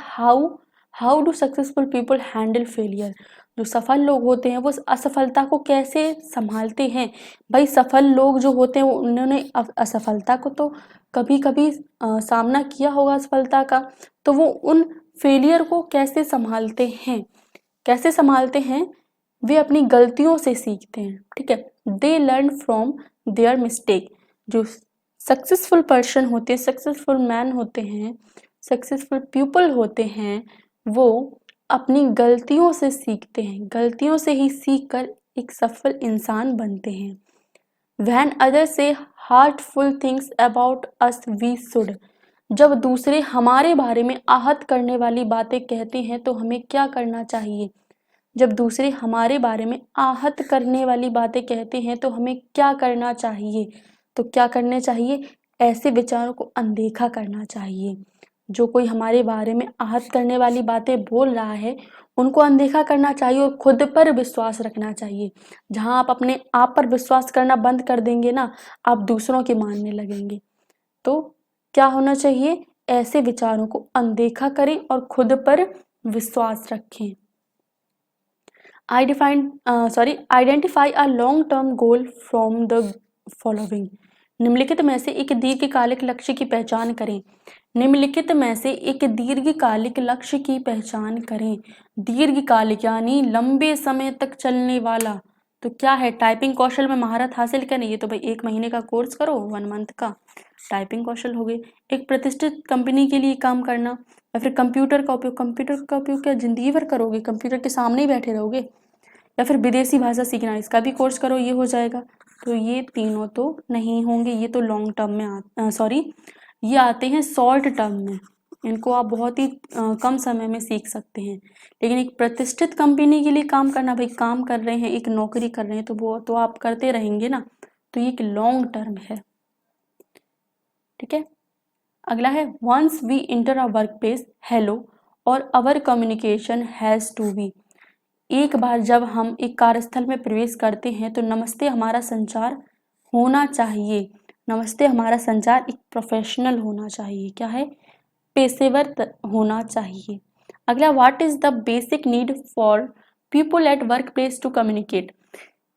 how do successful people handle failure, जो सफल लोग होते हैं वो असफलता को कैसे संभालते हैं। भाई सफल लोग जो होते हैं उन्होंने असफलता को तो कभी कभी सामना किया होगा असफलता का, तो वो उन फेलियर को कैसे संभालते हैं, कैसे संभालते हैं, वे अपनी गलतियों से सीखते हैं। ठीक है, they learn from their mistake. जो सक्सेसफुल पर्सन होते हैं, सक्सेसफुल मैन होते हैं, सक्सेसफुल पीपल होते हैं, वो अपनी गलतियों से सीखते हैं, गलतियों से ही सीख कर एक सफल इंसान बनते हैं। When others say hurtful things about us we should, जब दूसरे हमारे बारे में आहत करने वाली बातें कहते हैं तो हमें क्या करना चाहिए। जब दूसरे हमारे बारे में आहत करने वाली बातें कहते हैं तो हमें क्या करना चाहिए। तो क्या करना चाहिए, ऐसे विचारों को अनदेखा करना चाहिए। जो कोई हमारे बारे में आहत करने वाली बातें बोल रहा है उनको अनदेखा करना चाहिए और खुद पर विश्वास रखना चाहिए। जहाँ आप अपने आप पर विश्वास करना बंद कर देंगे ना, आप दूसरों के मानने लगेंगे। तो क्या होना चाहिए, ऐसे विचारों को अनदेखा करें और खुद पर विश्वास रखें। Identify a long term goal from the following, निम्नलिखित में से एक दीर्घकालिक लक्ष्य की पहचान करें। निम्नलिखित में से एक दीर्घकालिक लक्ष्य की पहचान करें। दीर्घकालिक यानी लंबे समय तक चलने वाला, तो क्या है, टाइपिंग कौशल में महारत हासिल करें। ये तो भाई 1 महीने का कोर्स करो, 1 मंथ का टाइपिंग कौशल हो गई। एक प्रतिष्ठित कंपनी के लिए काम करना, या फिर कंप्यूटर का उपयोग क्या जिंदगी भर करोगे, कंप्यूटर के सामने ही बैठे रहोगे। या फिर विदेशी भाषा सीखना, इसका भी कोर्स करो, ये हो जाएगा। तो ये तीनों तो नहीं होंगे, ये तो लॉन्ग टर्म में ये आते हैं शॉर्ट टर्म में, इनको आप बहुत ही कम समय में सीख सकते हैं। लेकिन एक प्रतिष्ठित कंपनी के लिए काम करना, भाई काम कर रहे हैं, एक नौकरी कर रहे हैं, तो वो तो आप करते रहेंगे ना, तो ये एक लॉन्ग टर्म है। ठीक है, अगला है once we enter a work place hello or our communication has to be, एक बार जब हम एक कार्यस्थल में प्रवेश करते हैं तो नमस्ते हमारा संचार होना चाहिए। नमस्ते हमारा संचार एक प्रोफेशनल होना चाहिए, क्या है, पेशेवर होना चाहिए। अगला, what is the basic need for people at work place to communicate,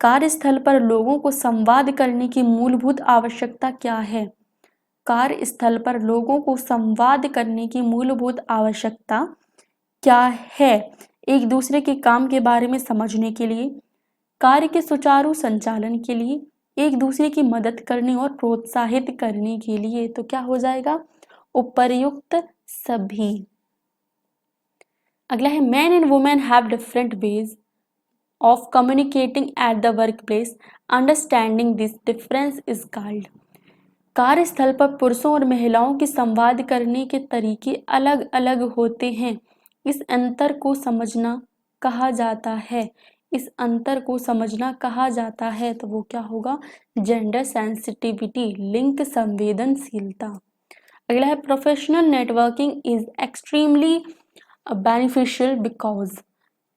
कार्यस्थल पर लोगों को संवाद करने की मूलभूत आवश्यकता क्या है। कार्यस्थल पर लोगों को संवाद करने की मूलभूत आवश्यकता क्या है, एक दूसरे के काम के बारे में समझने के लिए, कार्य के सुचारू संचालन के लिए, एक दूसरे की मदद करने और प्रोत्साहित करने के लिए। तो क्या हो जाएगा, उपर्युक्त सभी। अगला है man and women have different ways of communicating eight the work place, understanding this difference is called, कार्यस्थल पर पुरुषों और महिलाओं के संवाद करने के तरीके अलग अलग होते हैं, इस अंतर को समझना कहा जाता है, इस अंतर को समझना कहा जाता है। तो वो क्या होगा, जेंडर सेंसिटिविटी, लिंग संवेदनशीलता। अगला है professional networking is extremely beneficial because,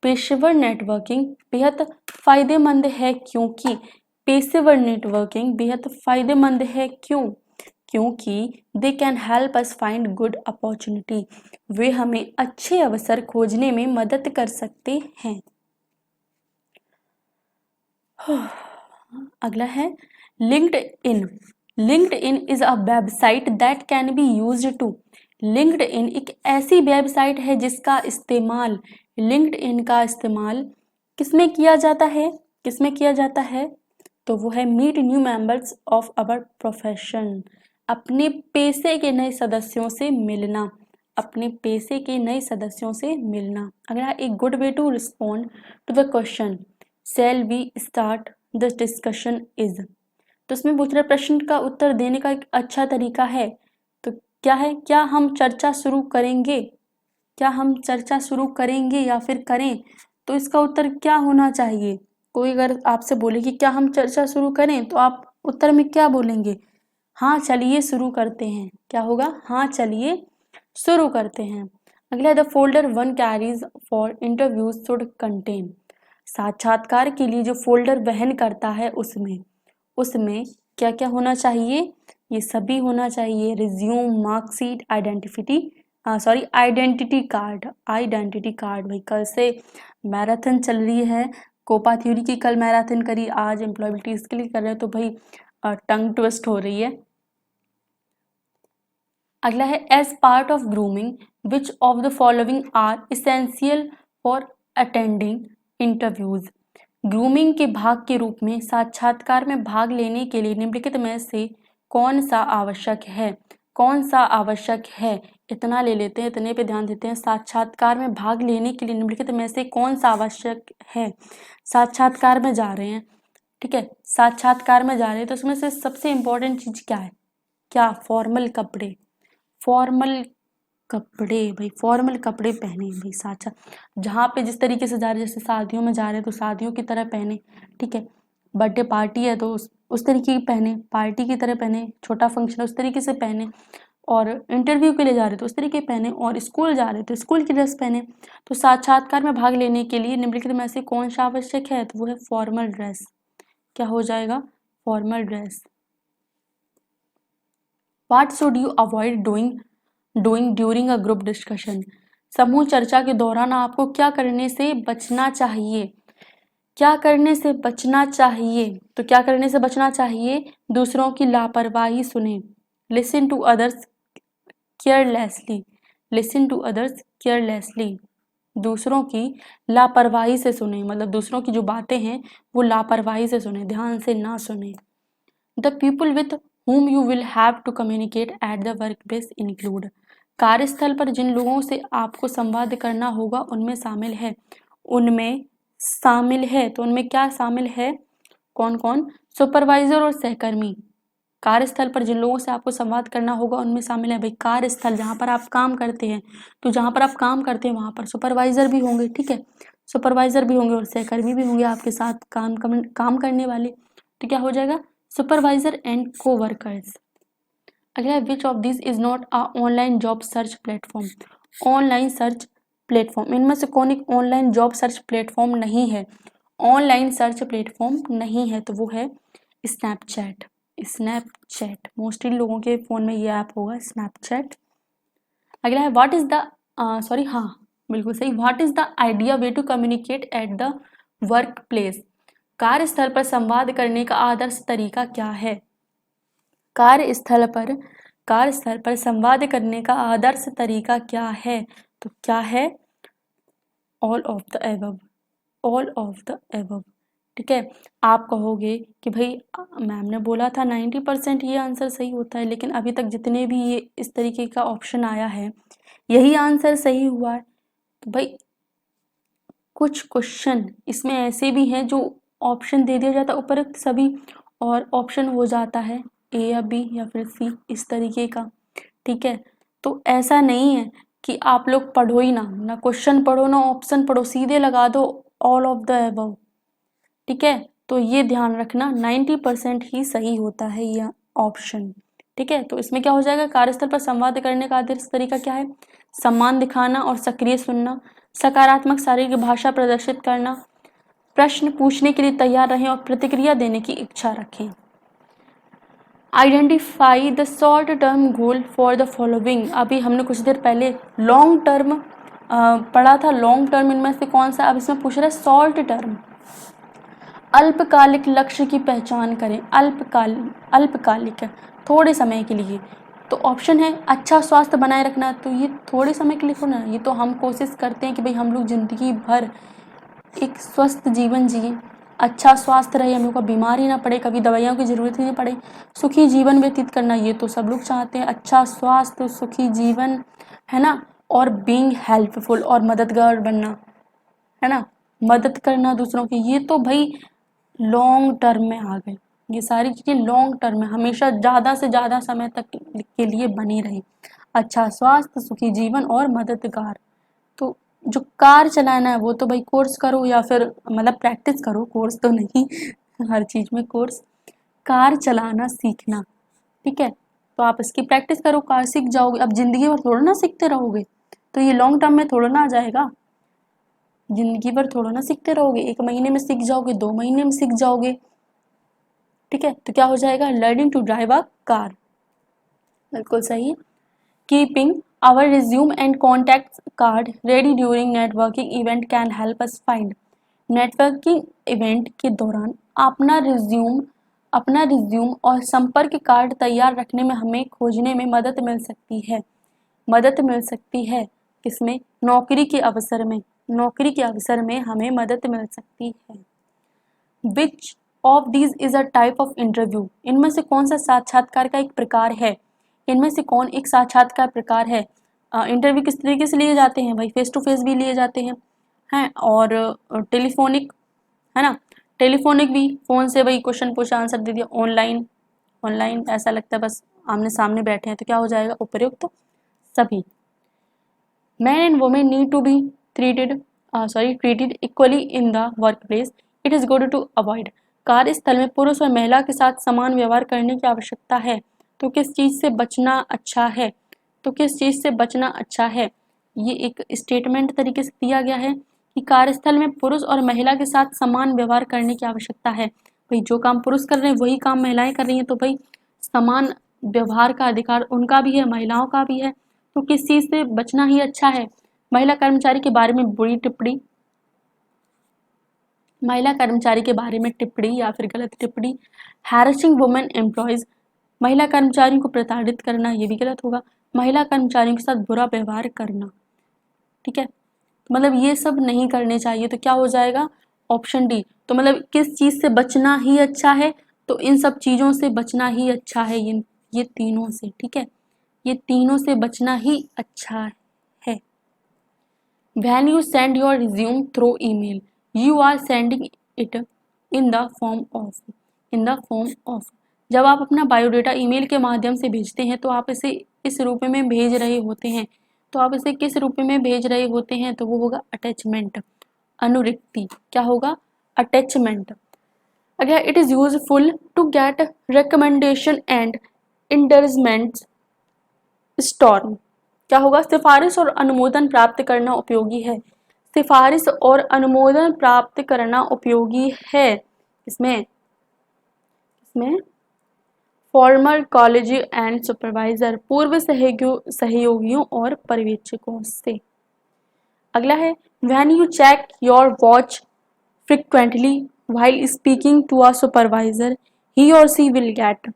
पेशेवर नेटवर्किंग बेहद फायदेमंद है क्योंकि, पेशेवर नेटवर्किंग बेहद फायदेमंद है क्योंकि they can help us find good opportunity, वे हमें अच्छे अवसर खोजने में मदद कर सकते हैं। अगला है LinkedIn, LinkedIn is a website that can be used to, LinkedIn एक ऐसी वेबसाइट है जिसका इस्तेमाल, लिंक्डइन का इस्तेमाल किसमें किया जाता है, किसमें किया जाता है, तो वो है meet new members of our profession, अपने पेशे के नए सदस्यों से मिलना, अपने पेशे के नए सदस्यों से मिलना। अगला एक good way to respond to the question shall we start the discussion is, तो इसमें पूछ रहे प्रश्न का उत्तर देने का एक अच्छा तरीका है, तो क्या है, क्या हम चर्चा शुरू करेंगे, क्या हम चर्चा शुरू करेंगे या फिर करें, तो इसका उत्तर क्या होना चाहिए। कोई अगर आपसे बोले कि क्या हम चर्चा शुरू करें, तो आप उत्तर में क्या बोलेंगे, हाँ चलिए शुरू करते हैं, क्या होगा, हाँ चलिए शुरू करते हैं। अगला the folder one carries for interviews should contain, साक्षात्कार के लिए जो फोल्डर वहन करता है उसमें क्या क्या होना चाहिए, ये सभी होना चाहिए, resume, marksheet, identity sorry identity card, identity card. भाई कल से मैराथन चल रही है, कोपा थ्योरी की कल मैराथन करी, आज एम्प्लॉयबिलिटी के लिए कर रहे हैं, तो भाई टंग ट्विस्ट हो रही है। अगला है as part of grooming which of the following are essential for attending interviews. Grooming के भाग के रूप में साक्षात्कार में भाग लेने के लिए निम्नलिखित में से कौन सा आवश्यक है? कौन सा आवश्यक है, इतना ले लेते हैं, इतने पे ध्यान देते हैं। साक्षात्कार में भाग लेने के लिए निम्नलिखित में से कौन सा आवश्यक है? साक्षात्कार में जा रहे हैं, ठीक है, साक्षात्कार में जा रहे हैं, तो उसमें से सबसे इंपॉर्टेंट चीज क्या है? क्या? फॉर्मल कपड़े, फॉर्मल कपड़े। भाई फॉर्मल कपड़े पहने भाई, साक्षात जहाँ पे जिस तरीके से जा रहे हैं, जैसे शादियों में जा रहे हैं तो शादियों की तरह पहने, ठीक है, बर्थडे पार्टी है तो उस तरीके की पहने, पार्टी की तरह पहने, छोटा फंक्शन है उस तरीके से पहने, और इंटरव्यू के लिए जा रहे तो उस तरीके पहने, और स्कूल जा रहे तो स्कूल की ड्रेस पहने। तो साक्षात्कार में भाग लेने के लिए निम्नलिखित में से कौन सा आवश्यक है? तो वो है फॉर्मल ड्रेस। क्या हो जाएगा? Formal dress. What should you avoid doing during a group discussion? समूह चर्चा के दौरान आपको क्या करने से बचना चाहिए? क्या करने से बचना चाहिए? तो क्या करने से बचना चाहिए? दूसरों की लापरवाही सुने, listen to others carelessly, listen to others carelessly, दूसरों की लापरवाही से सुने, मतलब दूसरों की जो बातें हैं वो लापरवाही से सुने, ध्यान से ना सुने। The people with whom you will have to communicate at the workplace include, कार्यस्थल पर जिन लोगों से आपको संवाद करना होगा उनमें शामिल है, उनमें शामिल है, तो उनमें क्या शामिल है? कौन कौन? सुपरवाइजर और सहकर्मी। कार्यस्थल पर जिन लोगों से आपको संवाद करना होगा उनमें शामिल है भाई कार्यस्थल, जहाँ पर आप काम करते हैं, तो जहाँ पर आप काम करते हैं वहाँ पर सुपरवाइजर भी होंगे, ठीक है, सुपरवाइजर भी होंगे और सहकर्मी भी होंगे आपके साथ काम करने वाले। तो क्या हो जाएगा? Supervisor and coworkers. अगला है which of this is not a online job search platform. Online search platform, इनमें से कौन एक ऑनलाइन जॉब सर्च प्लेटफॉर्म नहीं है? ऑनलाइन सर्च प्लेटफॉर्म नहीं है, तो वो है स्नैपचैट। स्नैपचैट मोस्टली लोगों के फोन में ये ऐप होगा, स्नैपचैट। अगला है व्हाट इज द सॉरी हाँ बिल्कुल सही, what is the ideal way to communicate at the work place. कार्यस्थल पर संवाद करने का आदर्श तरीका क्या है? कार्यस्थल पर संवाद करने का आदर्श तरीका क्या है? तो क्या है? All of the above, all of the above, ठीक है। आप कहोगे कि भाई मैम ने बोला था 90% ये आंसर सही होता है, लेकिन अभी तक जितने भी ये इस तरीके का ऑप्शन आया है यही आंसर सही हुआ है। तो भाई कुछ क्वेश्चन इसमें ऐसे भी हैं जो ऑप्शन दे दिया जाता है उपरोक्त सभी, और ऑप्शन हो जाता है ए या बी या फिर सी, इस तरीके का, ठीक है। तो ऐसा नहीं है कि आप लोग पढ़ो ही ना क्वेश्चन पढ़ो ना ऑप्शन पढ़ो, सीधे लगा दो ऑल ऑफ द अबव, ठीक है। तो ये ध्यान रखना 90% ही सही होता है यह ऑप्शन, ठीक है। तो इसमें क्या हो जाएगा? कार्यस्थल पर संवाद करने का आदर्श तरीका क्या है? सम्मान दिखाना और सक्रिय सुनना, सकारात्मक शारीरिक भाषा प्रदर्शित करना, प्रश्न पूछने के लिए तैयार रहें और प्रतिक्रिया देने की इच्छा रखें। Identify the short term goal for the following. अभी हमने कुछ देर पहले लॉन्ग टर्म पढ़ा था, लॉन्ग टर्म इनमें से कौन सा? अब इसमें पूछ रहा है शॉर्ट टर्म, अल्पकालिक लक्ष्य की पहचान करें। अल्पकालिक है, थोड़े समय के लिए, तो ऑप्शन है अच्छा स्वास्थ्य बनाए रखना, तो ये थोड़े समय के लिए थोड़ा ना, ये तो हम कोशिश करते हैं कि भाई हम लोग जिंदगी भर एक स्वस्थ जीवन जिए, अच्छा स्वास्थ्य रहे, हम लोग को बीमारी ना पड़े, कभी दवाइयों की जरूरत ही नहीं पड़े, सुखी जीवन व्यतीत करना, ये तो सब लोग चाहते हैं, अच्छा स्वास्थ्य सुखी जीवन, है ना, और बीइंग हेल्पफुल और मददगार बनना, है ना, मदद करना दूसरों की, ये तो भाई लॉन्ग टर्म में आ गए। ये सारी चीजें लॉन्ग टर्म में हमेशा ज्यादा से ज्यादा समय तक के लिए बनी रहे, अच्छा स्वास्थ्य सुखी जीवन और मददगार। तो जो कार चलाना है वो तो भाई कोर्स करो या फिर मतलब प्रैक्टिस करो, कोर्स तो नहीं हर चीज में कोर्स, कार चलाना सीखना, ठीक है। तो आप इसकी प्रैक्टिस करो, कार सीख जाओगे, अब जिंदगी भर थोड़ा ना सीखते रहोगे, तो ये लॉन्ग टर्म में थोड़ा ना आ जाएगा, जिंदगी भर थोड़ा ना सीखते रहोगे, 1 महीने में सीख जाओगे, 2 महीने में सीख जाओगे, ठीक है। तो क्या हो जाएगा? Learning to drive a car, बिल्कुल सही है। Keeping our resume and contact card ready during networking event can help us find. Networking event के दौरान अपना रिज्यूम और संपर्क कार्ड तैयार रखने में हमें खोजने में मदद मिल सकती है। किसमें? नौकरी के अवसर में हमें मदद मिल सकती है। Which of these is a type of interview? इनमें से कौन सा साक्षात्कार का एक प्रकार है? इनमें से कौन एक साक्षात्कार प्रकार है? इंटरव्यू किस तरीके से लिए जाते हैं भाई? फेस टू फेस भी लिए जाते हैं और टेलीफोनिक, है ना, टेलीफोनिक भी, फोन से भाई क्वेश्चन पूछा आंसर दे दिया। ऑनलाइन ऐसा लगता है बस आमने सामने बैठे हैं, तो क्या हो जाएगा? उपर्युक्त सभी। Man and women need to be treated equally in the work place. It is good to avoid. कार्यस्थल में पुरुष और महिला के साथ समान व्यवहार करने की आवश्यकता है, तो किस चीज से बचना अच्छा है? ये एक स्टेटमेंट तरीके से दिया गया है कि कार्यस्थल में पुरुष और महिला के साथ समान व्यवहार करने की आवश्यकता है। भाई जो काम पुरुष कर रहे हैं वही काम महिलाएं कर रही हैं, तो भाई समान व्यवहार का अधिकार उनका भी है, महिलाओं का भी है, तो किस चीज से बचना ही अच्छा है? महिला कर्मचारी के बारे में टिप्पणी या फिर गलत टिप्पणी। हैरेसिंग वुमेन एम्प्लॉयज, महिला कर्मचारियों को प्रताड़ित करना, ये भी गलत होगा। महिला कर्मचारियों के साथ बुरा व्यवहार करना, ठीक है, मतलब ये सब नहीं करने चाहिए, तो क्या हो जाएगा? Option D. तो मतलब किस चीज से बचना ही अच्छा है? तो इन सब चीजों से बचना ही अच्छा है, ये तीनों से, ठीक है, ये तीनों से बचना ही अच्छा है। When you send your resume through email, you are sending it in the form of जब आप अपना बायोडाटा ईमेल के माध्यम से भेजते हैं तो आप इसे इस रूप में भेज रहे होते हैं। तो आप इसे किस रूप में भेज रहे होते हैं? तो वो होगा अटैचमेंट, अनुरिक्ति। क्या होगा? अटैचमेंट। अगर it is useful to get recommendation and endorsement storm, क्या होगा? सिफारिश और अनुमोदन प्राप्त करना उपयोगी है। सिफारिश और अनुमोदन प्राप्त करना उपयोगी है इसमें फॉर्मर कॉलेज एंड सुपरवाइजर, पूर्व सहयोगियों और पर्यवेक्षकों से। अगला है when you check your watch frequently while speaking to a supervisor, he or she will get.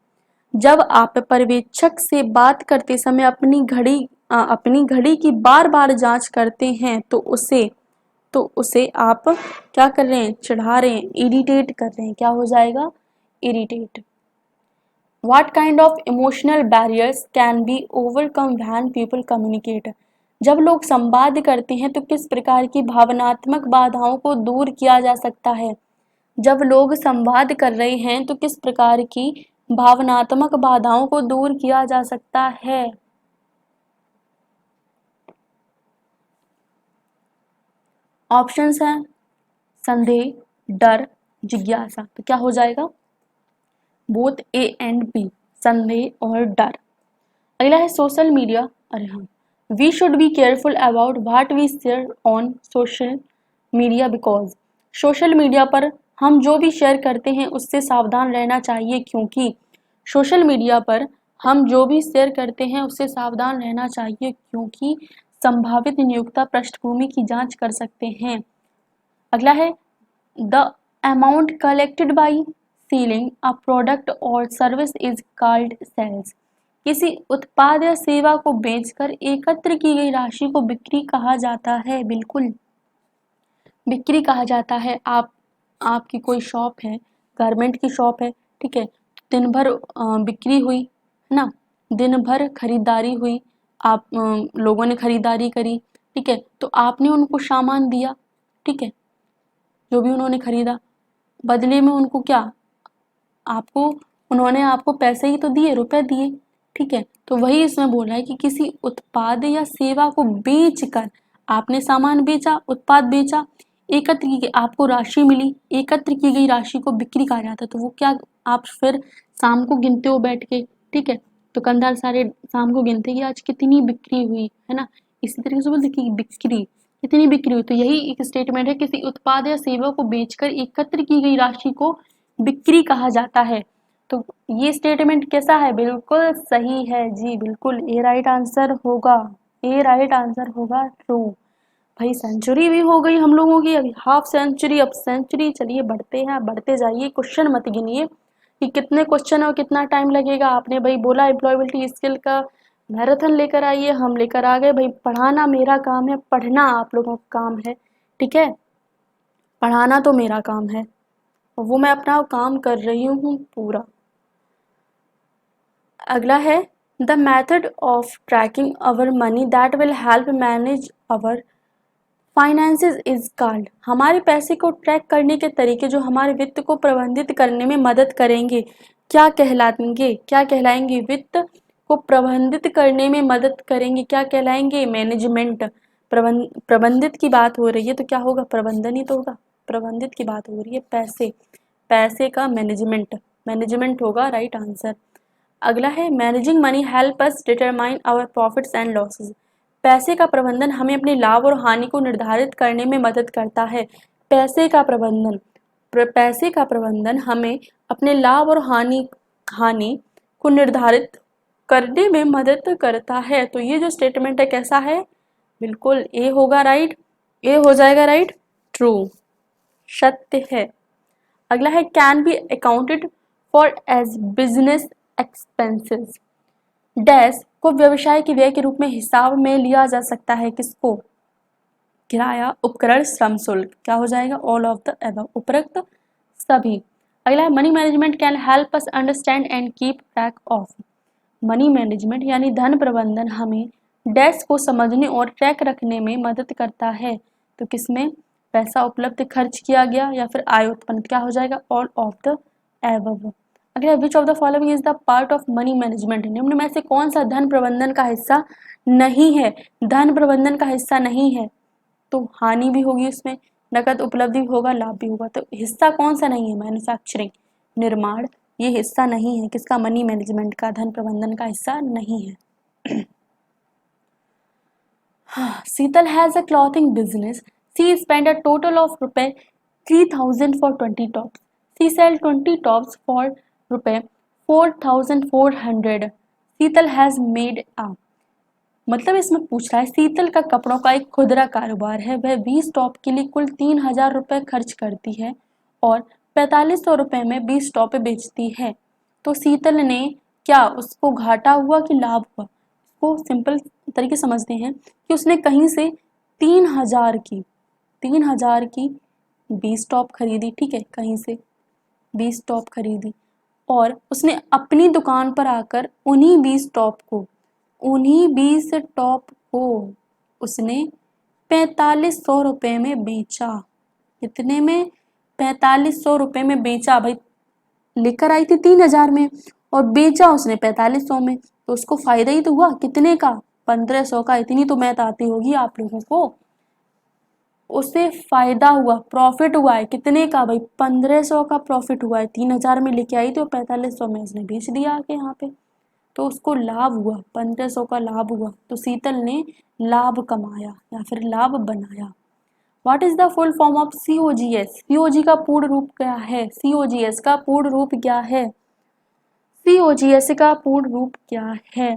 जब आप पर्यवेक्षक से बात करते समय अपनी घड़ी की बार बार जांच करते हैं तो उसे आप क्या कर रहे हैं? चढ़ा रहे हैं, इरिटेट कर रहे हैं। क्या हो जाएगा? Irritate. What kind of emotional barriers can be overcome when people communicate? जब लोग संवाद करते हैं तो किस प्रकार की भावनात्मक बाधाओं को दूर किया जा सकता है? जब लोग संवाद कर रहे हैं तो किस प्रकार की भावनात्मक बाधाओं को दूर किया जा सकता है? ऑप्शंस हैं संदेह, डर, जिज्ञासा। तो क्या हो जाएगा? बोथ ए एंड बी, संदेह और डर। अगला है सोशल मीडिया। अरे हाँ, we should be careful about what we share on social media because. Social media पर हम जो भी शेयर करते हैं उससे सावधान रहना चाहिए, क्योंकि सोशल मीडिया पर हम जो भी शेयर करते हैं उससे सावधान रहना चाहिए क्योंकि संभावित नियोक्ता पृष्ठभूमि की जांच कर सकते हैं। अगला है the amount collected by selling a product और सर्विस इज कॉल्ड सेल्स। किसी उत्पाद या सेवा को बेचकर एकत्र की गई राशि को बिक्री कहा जाता है। बिल्कुल, बिक्री कहा जाता है। आपकी कोई शॉप है, गारमेंट की शॉप है, ठीक है, दिन भर बिक्री हुई, है ना, दिन भर खरीदारी हुई, आप लोगों ने खरीदारी करी, ठीक है, तो आपने उनको सामान दिया, ठीक है, जो भी उन्होंने खरीदा, बदले में उनको क्या, उन्होंने आपको पैसे ही तो दिए, रुपए दिए, ठीक है। तो वही इसमें बोला है कि किसी उत्पाद या सेवा को बेचकर, आपने सामान बेचा, उत्पाद बेचा, एकत्र की गई आपको राशि मिली, एकत्र की गई राशि को बिक्री कहा जाता है। तो वो क्या, आप फिर शाम को गिनते हो बैठ के, ठीक है, दुकानदार सारे शाम को गिनते कि आज कितनी बिक्री हुई, है ना, इसी तरीके से बोलते कि बिक्री कितनी बिक्री हुई। तो यही एक स्टेटमेंट है, किसी उत्पाद या सेवा को बेचकर एकत्र की गई राशि को बिक्री कहा जाता है। तो ये स्टेटमेंट कैसा है? बिल्कुल सही है जी, बिल्कुल ए राइट आंसर होगा। ए राइट आंसर होगा ट्रू। भाई सेंचुरी भी हो गई हम लोगों की, अभी हाफ सेंचुरी, अब सेंचुरी। चलिए बढ़ते हैं, बढ़ते जाइए, क्वेश्चन मत गिनिए कि कितने क्वेश्चन और कितना टाइम लगेगा। आपने भाई बोला एम्प्लॉयबिलिटी स्किल का मैराथन लेकर आइए, हम लेकर आ गए। भाई पढ़ाना मेरा काम है, पढ़ना आप लोगों का काम है, ठीक है। पढ़ाना तो मेरा काम है, वो मैं अपना काम कर रही हूँ पूरा। अगला है the method of tracking our money that will help manage our finances is called. हमारे पैसे को ट्रैक करने के तरीके जो हमारे वित्त को प्रबंधित करने में मदद करेंगे क्या कहलाएंगे? क्या कहलाएंगे? वित्त को प्रबंधित करने में मदद करेंगे क्या कहलाएंगे? मैनेजमेंट। प्रबंधित की बात हो रही है तो क्या होगा? प्रबंधन ही तो होगा। प्रबंधित की बात हो रही है, पैसे, पैसे का मैनेजमेंट, मैनेजमेंट होगा राइट आंसर। अगला है managing money help us determine our profits and losses. पैसे का प्रबंधन हमें अपने लाभ और हानि को निर्धारित करने में मदद करता है। पैसे का प्रबंधन, पैसे का प्रबंधन हमें अपने लाभ और हानि हानि को निर्धारित करने में मदद करता है। तो ये जो स्टेटमेंट है कैसा है? बिल्कुल ए होगा राइट, ए हो जाएगा राइट, ट्रू, सत्य है। अगला है can be accounted for as business expenses. Dash को व्यवसाय के व्यय के रूप में हिसाब में लिया जा सकता है। किसको? किराया, उपकरण, श्रम शुल्क। क्या हो जाएगा? ऑल ऑफ द अबव, उपरोक्त सभी। अगला है money management can help us understand and keep track of. Money management यानी धन प्रबंधन हमें डैश को समझने और ट्रैक रखने में मदद करता है। तो किसमें? पैसा उपलब्ध खर्च किया गया या फिर आय उत्पन्न। क्या हो जाएगा? All of the above. अगला which of the following is the part of money management. निम्न में से कौन सा धन प्रबंधन का हिस्सा नहीं है? धन प्रबंधन का हिस्सा नहीं है तो हानि भी होगी उसमें, नकद उपलब्धि भी होगा, लाभ भी होगा। तो हिस्सा कौन सा नहीं है? मैन्युफैक्चरिंग, निर्माण, ये हिस्सा नहीं है किसका? मनी मैनेजमेंट का, धन प्रबंधन का हिस्सा नहीं है। Sheetal has a clothing business, she spend a total of rupaye 3000 for 20 tops, she sell 20 tops for rupaye 4400। Sheetal has made a, मतलब इसमें पूछ रहा है शीतल का कपड़ों का एक खुदरा कारोबार है, वह 20 टॉप के लिए कुल 3000 रुपये खर्च करती है और 4500 रुपये में 20 टॉप बेचती है। तो शीतल ने क्या, उसको घाटा हुआ कि लाभ हुआ? इसको सिंपल तरीके समझते हैं कि उसने कहीं से 3000 की 20 टॉप खरीदी, ठीक है, कहीं से 20 टॉप खरीदी और उसने अपनी दुकान पर आकर उन्हीं 20 टॉप को उसने 4500 रुपये में बेचा। कितने में? 4500 रुपये में बेचा। भाई लेकर आई थी 3000 में और बेचा उसने 4500 में, तो उसको फायदा ही तो हुआ। कितने का? 1500 का। इतनी तो मैथ आती होगी आप लोगों को। उसे फायदा हुआ, प्रॉफिट हुआ है कितने का? भाई 1500 का प्रॉफिट हुआ है। 3000 में लेके आई थी और 4500 में उसने बेच दिया आके यहाँ पे, तो उसको लाभ हुआ, 1500 का लाभ हुआ। तो शीतल ने लाभ कमाया या फिर लाभ बनाया। What is the full form of COGS? COG का पूर्ण रूप क्या है? COGS का पूर्ण रूप क्या है? COGS का पूर्ण रूप क्या है?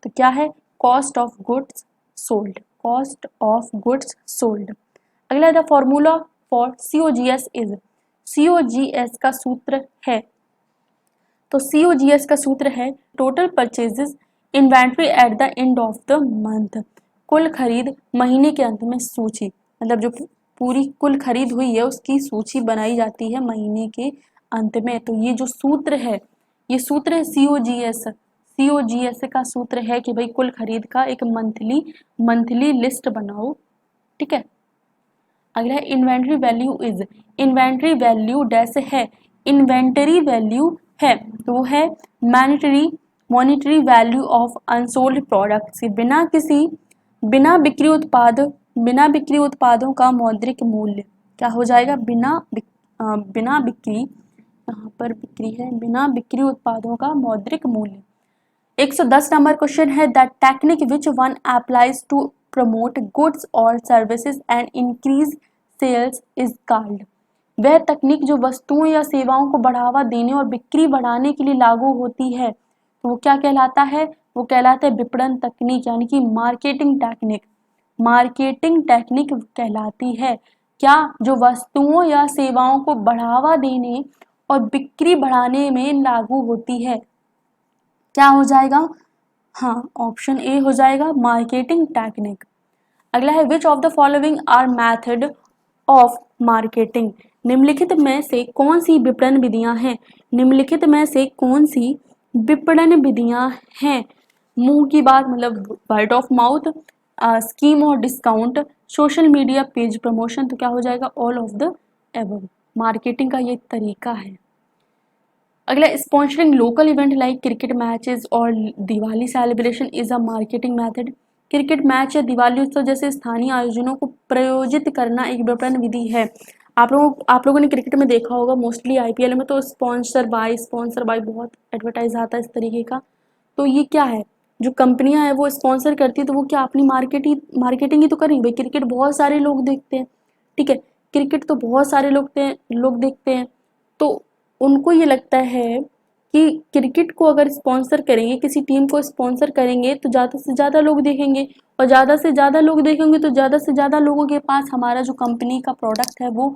तो क्या है? Cost of goods sold, cost of goods sold. अगला the formula for COGS is, COGS का सूत्र है, तो COGS का सूत्र है total purchases inventory at the end of the month. कुल खरीद महीने के अंत में सूची, मतलब जो पूरी कुल खरीद हुई है उसकी सूची बनाई जाती है महीने के अंत में। तो ये जो सूत्र है, ये सूत्र है COGS। COGS का सूत्र है कि भाई कुल खरीद का एक मंथली लिस्ट बनाओ, ठीक है। अगला है inventory value is, inventory value dash है, इन्वेंटरी वैल्यू है तो वो है monetary value of unsold products. बिना बिक्री उत्पादों का मौद्रिक मूल्य। क्या हो जाएगा? बिना बिक्री, यहाँ पर बिक्री है, बिना बिक्री उत्पादों का मौद्रिक मूल्य। 110 नंबर क्वेश्चन है that technique which one applies to promote goods और services and increase sales is called. वह तकनीक जो वस्तुओं या सेवाओं को बढ़ावा देने और बिक्री बढ़ाने के लिए लागू होती है तो वो क्या कहलाता है? वो कहलाता है विपणन तकनीक, यानी कि मार्केटिंग टेक्निक। मार्केटिंग टेक्निक कहलाती है क्या, जो वस्तुओं या सेवाओं को बढ़ावा देने और बिक्री बढ़ाने में लागू होती है। क्या हो जाएगा? हाँ, ऑप्शन ए हो जाएगा, मार्केटिंग टेक्निक। अगला है which of the following are method of marketing. निम्नलिखित में से कौन सी विपणन विधियां हैं? निम्नलिखित में से कौन सी विपणन विधियां हैं? मुंह की बात मतलब वर्ड ऑफ माउथ, स्कीम और discount, social media page promotion. तो क्या हो जाएगा? All of the above. Marketing का ये तरीका है। अगला, sponsoring local event like cricket matches और Diwali celebration is a marketing method. Cricket match या दिवाली उत्सव जैसे स्थानीय आयोजनों को प्रायोजित करना एक विपणन विधि है। आप लोगों ने क्रिकेट में देखा होगा, मोस्टली आईपीएल में तो स्पॉन्सर बाय बहुत एडवर्टाइज आता है इस तरीके का। तो ये क्या है, जो कंपनियां हैं वो स्पॉन्सर करती है, तो वो क्या अपनी मार्केटिंग ही तो करेंगे भाई। क्रिकेट बहुत सारे लोग देखते हैं, ठीक है, क्रिकेट तो बहुत सारे लोग देखते हैं। तो उनको ये लगता है कि क्रिकेट को अगर स्पॉन्सर करेंगे, किसी टीम को स्पॉन्सर करेंगे तो ज़्यादा से ज़्यादा लोग देखेंगे, और ज़्यादा से ज़्यादा लोग देखेंगे तो ज़्यादा से ज़्यादा लोगों के पास हमारा जो कंपनी का प्रोडक्ट है वो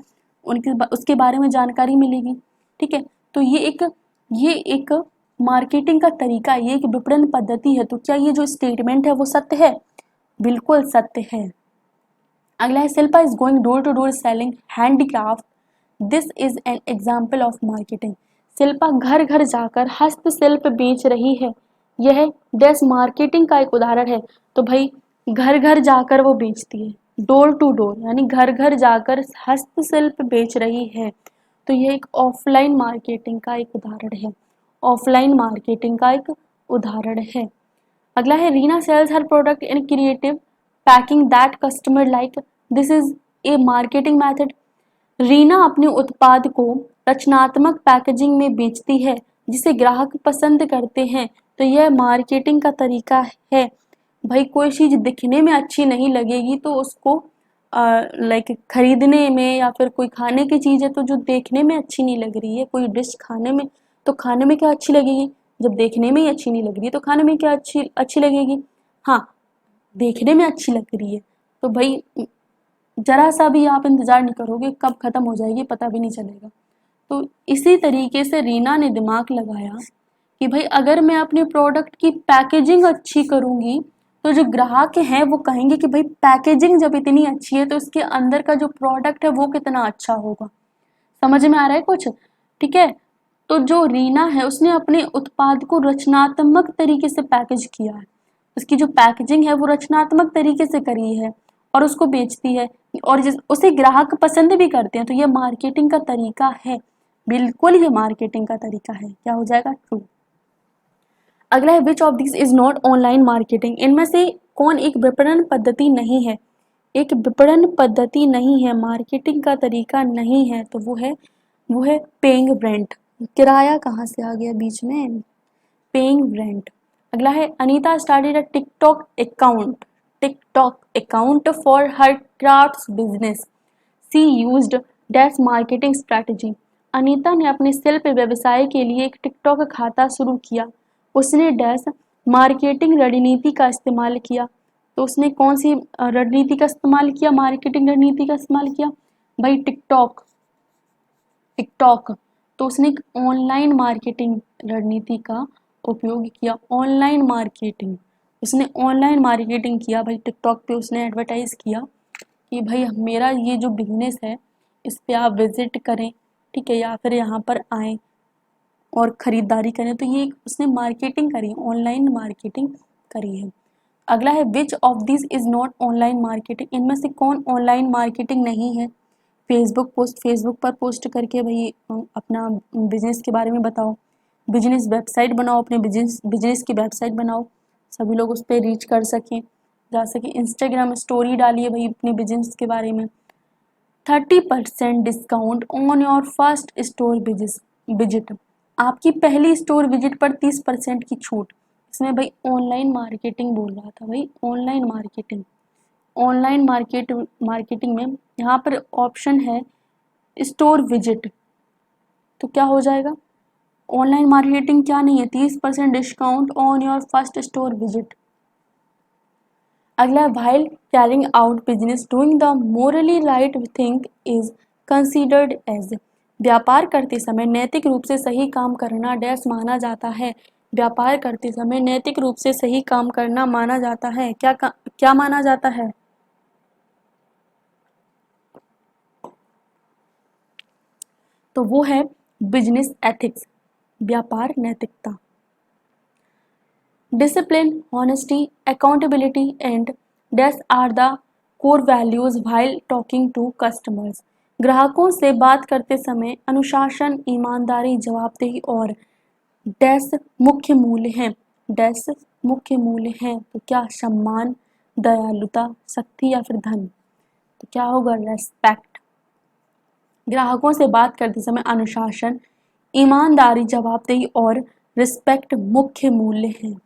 उसके बारे में जानकारी मिलेगी। ठीक है, तो ये एक मार्केटिंग का तरीका, ये एक विपणन पद्धति है। तो क्या ये जो स्टेटमेंट है वो सत्य है? बिल्कुल सत्य है। अगला है Shilpa is going door to door selling handicraft, this is an example of marketing. Shilpa घर घर जाकर हस्तशिल्प बेच रही है, यह डैश मार्केटिंग का एक उदाहरण है। तो भाई घर घर जाकर वो बेचती है, डोर टू डोर यानी घर घर जाकर हस्तशिल्प बेच रही है, तो यह एक ऑफलाइन मार्केटिंग का एक उदाहरण है। ऑफलाइन मार्केटिंग का एक उदाहरण है। अगला है Reena sells her product in creative packing that customer like, this is a marketing method. Reena अपने उत्पाद को रचनात्मक पैकेजिंग में बेचती है जिसे ग्राहक पसंद करते हैं, तो यह मार्केटिंग का तरीका है। भाई कोई चीज दिखने में अच्छी नहीं लगेगी तो उसको लाइक खरीदने में, या फिर कोई खाने की चीज है तो जो देखने में अच्छी नहीं लग रही है, कोई डिश खाने में, तो खाने में क्या अच्छी लगेगी? जब देखने में ही अच्छी नहीं लग रही है तो खाने में क्या अच्छी अच्छी लगेगी? हाँ, देखने में अच्छी लग रही है तो भाई जरा सा भी आप इंतजार नहीं करोगे, कब खत्म हो जाएगी पता भी नहीं चलेगा। तो इसी तरीके से रीना ने दिमाग लगाया कि भाई अगर मैं अपने प्रोडक्ट की पैकेजिंग अच्छी करूंगी तो जो ग्राहक हैं वो कहेंगे कि भाई पैकेजिंग जब इतनी अच्छी है तो इसके अंदर का जो प्रोडक्ट है वो कितना अच्छा होगा। समझ में आ रहा है कुछ? ठीक है, तो जो रीना है उसने अपने उत्पाद को रचनात्मक तरीके से पैकेज किया है, उसकी जो पैकेजिंग है वो रचनात्मक तरीके से करी है और उसको बेचती है, और जिस उसे ग्राहक पसंद भी करते हैं, तो ये मार्केटिंग का तरीका है। बिल्कुल ये मार्केटिंग का तरीका है। क्या हो जाएगा? ट्रू। अगला है which of this is not online marketing. इनमें से कौन एक विपणन पद्धति नहीं है? एक विपणन पद्धति नहीं है, मार्केटिंग का तरीका नहीं है, तो वो है पेइंग रेंट। किराया कहाँ से आ गया बीच में? Paying rent. अगला है Anita started a TikTok account for her crafts business, she used dash marketing strategy. Anita ने अपने शिल्प व्यवसाय के लिए एक टिकटॉक खाता शुरू किया, उसने डैश मार्केटिंग रणनीति का इस्तेमाल किया। तो उसने कौन सी रणनीति का इस्तेमाल किया? मार्केटिंग रणनीति का इस्तेमाल किया भाई टिकटॉक। टिकटॉक तो उसने एक ऑनलाइन मार्केटिंग रणनीति का उपयोग किया। ऑनलाइन मार्केटिंग, उसने ऑनलाइन मार्केटिंग किया भाई, टिकटॉक पे उसने एडवर्टाइज किया कि भाई मेरा ये जो बिजनेस है इस पे आप विजिट करें, ठीक है, या फिर यहाँ पर आएँ और ख़रीदारी करें। तो ये उसने मार्केटिंग करी, ऑनलाइन मार्केटिंग करी है। अगला है which of this is not online marketing. इनमें से कौन ऑनलाइन मार्केटिंग नहीं है? फेसबुक पर पोस्ट करके भाई अपना बिजनेस के बारे में बताओ, बिजनेस वेबसाइट बनाओ, अपने बिजनेस की वेबसाइट बनाओ, सभी लोग उस पर रीच कर सकें, जा सके। इंस्टाग्राम स्टोरी डालिए भाई अपने बिजनेस के बारे में। 30% discount on your first store visit, आपकी पहली स्टोर विजिट पर 30% की छूट। इसमें भाई ऑनलाइन मार्केटिंग बोल रहा था भाई, ऑनलाइन मार्केटिंग। ऑनलाइन मार्केटिंग में यहाँ पर ऑप्शन है स्टोर विजिट, तो क्या हो जाएगा? ऑनलाइन मार्केटिंग क्या नहीं है? 30% discount on your first store visit. अगला है while carrying out business doing the morally right thing is considered as. व्यापार करते समय नैतिक रूप से सही काम करना डैश माना जाता है। व्यापार करते समय नैतिक रूप से सही काम करना माना जाता है। क्या माना जाता है? तो वो है बिजनेस एथिक्स, व्यापार नैतिकता। Discipline, honesty, accountability, and these are the core values while talking to customers. ग्राहकों से बात करते समय अनुशासन, ईमानदारी, जवाबदेही और डैश मुख्य मूल्य हैं। डैश मुख्य मूल्य हैं तो क्या? सम्मान, दयालुता, शक्ति या फिर धन? तो क्या होगा? रेस्पेक्ट। ग्राहकों से बात करते समय अनुशासन, ईमानदारी, जवाबदेही और रिस्पेक्ट मुख्य मूल्य हैं।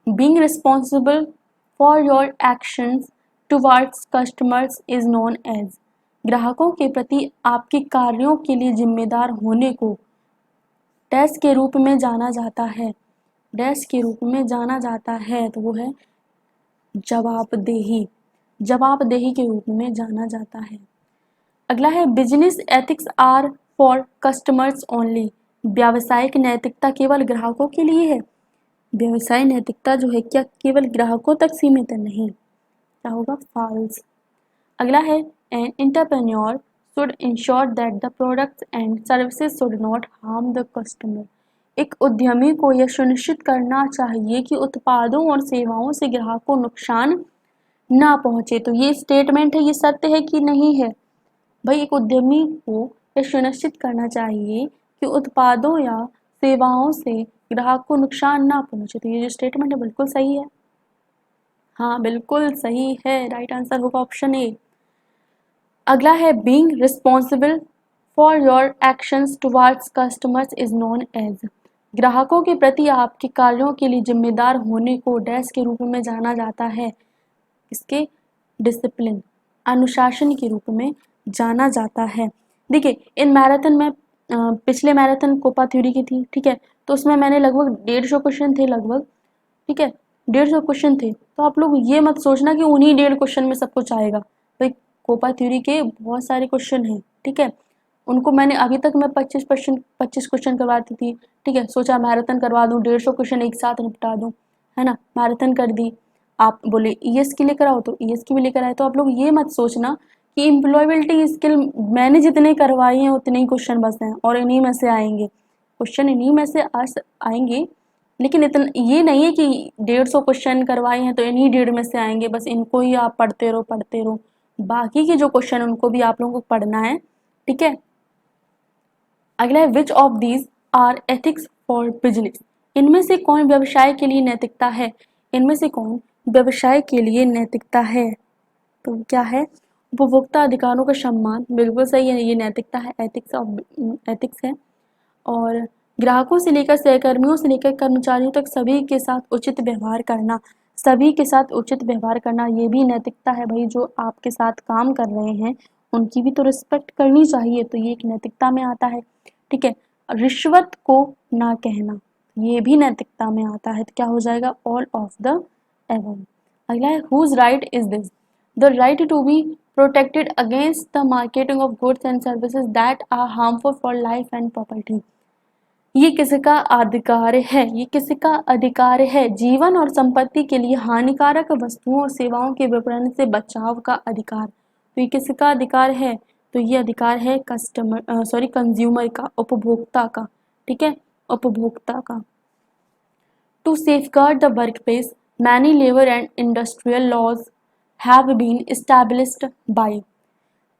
Being responsible for your actions towards customers is known as। ग्राहकों के प्रति आपके कार्यों के लिए जिम्मेदार होने को डैश के रूप में जाना जाता है। डैश के रूप में जाना जाता है तो वो है जवाबदेही। जवाबदेही के रूप में जाना जाता है। अगला है business ethics are for customers only. व्यावसायिक नैतिकता केवल ग्राहकों के लिए है। व्यवसाय नैतिकता जो है क्या केवल ग्राहकों तक सीमित है? नहीं। क्या होगा? फॉल्स। अगला है an entrepreneur should ensure that the products and services should not harm the customer. एक उद्यमी को यह सुनिश्चित करना चाहिए कि उत्पादों और सेवाओं से ग्राहक को नुकसान ना पहुंचे। तो ये स्टेटमेंट है, ये सत्य है कि नहीं है? भाई एक उद्यमी को यह सुनिश्चित करना चाहिए कि उत्पादों या सेवाओं से ग्राहक को नुकसान ना पहुंचे। तो ये जो स्टेटमेंट है बिल्कुल सही है। हाँ बिल्कुल सही है, राइट आंसर होगा ऑप्शन ए। अगला है being responsible for your actions towards customers is known as. ग्राहकों के प्रति आपके कार्यों के लिए जिम्मेदार होने को डैश के रूप में जाना जाता है। इसके डिसिप्लिन, अनुशासन के रूप में जाना जाता है। देखिए इन मैराथन में पिछले मैराथन कोपा थ्योरी की थी, ठीक है, तो उसमें मैंने लगभग 150 क्वेश्चन थे लगभग, ठीक है, 150 क्वेश्चन थे। तो आप लोग ये मत सोचना कि उन्हीं 150 क्वेश्चन में सब कुछ आएगा। भाई कोपा थ्योरी के बहुत सारे क्वेश्चन हैं, ठीक है, उनको मैंने अभी तक मैं 25 क्वेश्चन करवाती थी, ठीक है, सोचा मैराथन करवा दूं, 150 क्वेश्चन एक साथ निपटा दूं, है ना, मैराथन कर दी। आप बोले ईएस की लेकर आओ तो ईएस की भी लेकर आए। तो आप लोग ये मत सोचना कि एम्प्लॉयबिलिटी स्किल मैंने जितने करवाए हैं उतने ही क्वेश्चन बस हैं और इन्हीं में से आएंगे क्वेश्चन, इन्हीं में से आएंगे। लेकिन इतना ये नहीं है कि 150 क्वेश्चन करवाए हैं तो इन्हीं 150 में से आएंगे, बस इनको ही आप पढ़ते रहो। बाकी के जो क्वेश्चन उनको भी आप लोगों को पढ़ना है, ठीक है। अगला है which of these are ethics for business. इनमें से कौन व्यवसाय के लिए नैतिकता है? इनमें से कौन व्यवसाय के लिए नैतिकता है? तो क्या है? उपभोक्ता अधिकारों का सम्मान, बिल्कुल सही है, ये नैतिकता है, एथिक्स है। और ग्राहकों से लेकर सहकर्मियों से लेकर कर्मचारियों तक सभी के साथ उचित व्यवहार करना, सभी के साथ उचित व्यवहार करना ये भी नैतिकता है। भाई जो आपके साथ काम कर रहे हैं उनकी भी तो रिस्पेक्ट करनी चाहिए, तो ये एक नैतिकता में आता है, ठीक है। रिश्वत को ना कहना ये भी नैतिकता में आता है, तो क्या हो जाएगा? ऑल ऑफ द एवं। अगला है whose right is this. The right to be protected against the marketing of goods and services that are harmful for life and property. ये किसका अधिकार है? ये किसका अधिकार है? जीवन और संपत्ति के लिए हानिकारक वस्तुओं और सेवाओं के विपणन से बचाव का अधिकार। तो ये किसका अधिकार है? तो ये अधिकार है कंज्यूमर का, उपभोक्ता का, ठीक है, उपभोक्ता का। To safeguard the workplace many labour and industrial laws have been established by.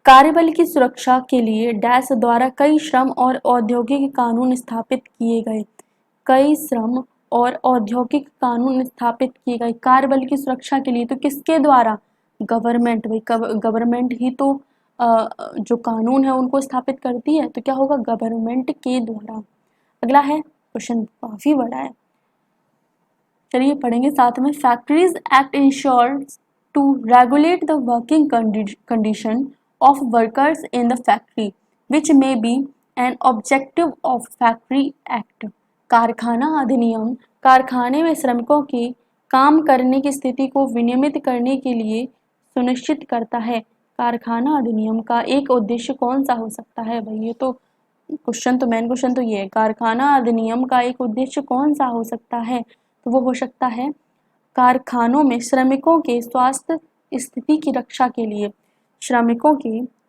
कार्यबल की सुरक्षा के लिए डैश द्वारा कई श्रम और औद्योगिक कानून स्थापित किए गए। कई श्रम और औद्योगिक कानून स्थापित किए गए कार्यबल की सुरक्षा के लिए। तो किसके द्वारा? गवर्नमेंट। भाई गवर्नमेंट ही तो जो कानून है उनको स्थापित करती है, तो क्या होगा? गवर्नमेंट के द्वारा। अगला है क्वेश्चन काफी बड़ा है, चलिए पढ़ेंगे साथ में। Factories act ensures to regulate the working condition of workers in the factory which may be an objective of factory act. कारखाना अधिनियम कारखाने में श्रमिकों के काम करने की स्थिति को विनियमित करने के लिए सुनिश्चित करता है। कारखाना अधिनियम का एक उद्देश्य कौन सा हो सकता है? भाई ये तो मेन क्वेश्चन तो ये है, कारखाना अधिनियम का एक उद्देश्य कौन सा हो सकता है? तो वो हो सकता है कारखानों में श्रमिकों के स्वास्थ्य स्थिति की रक्षा के लिए।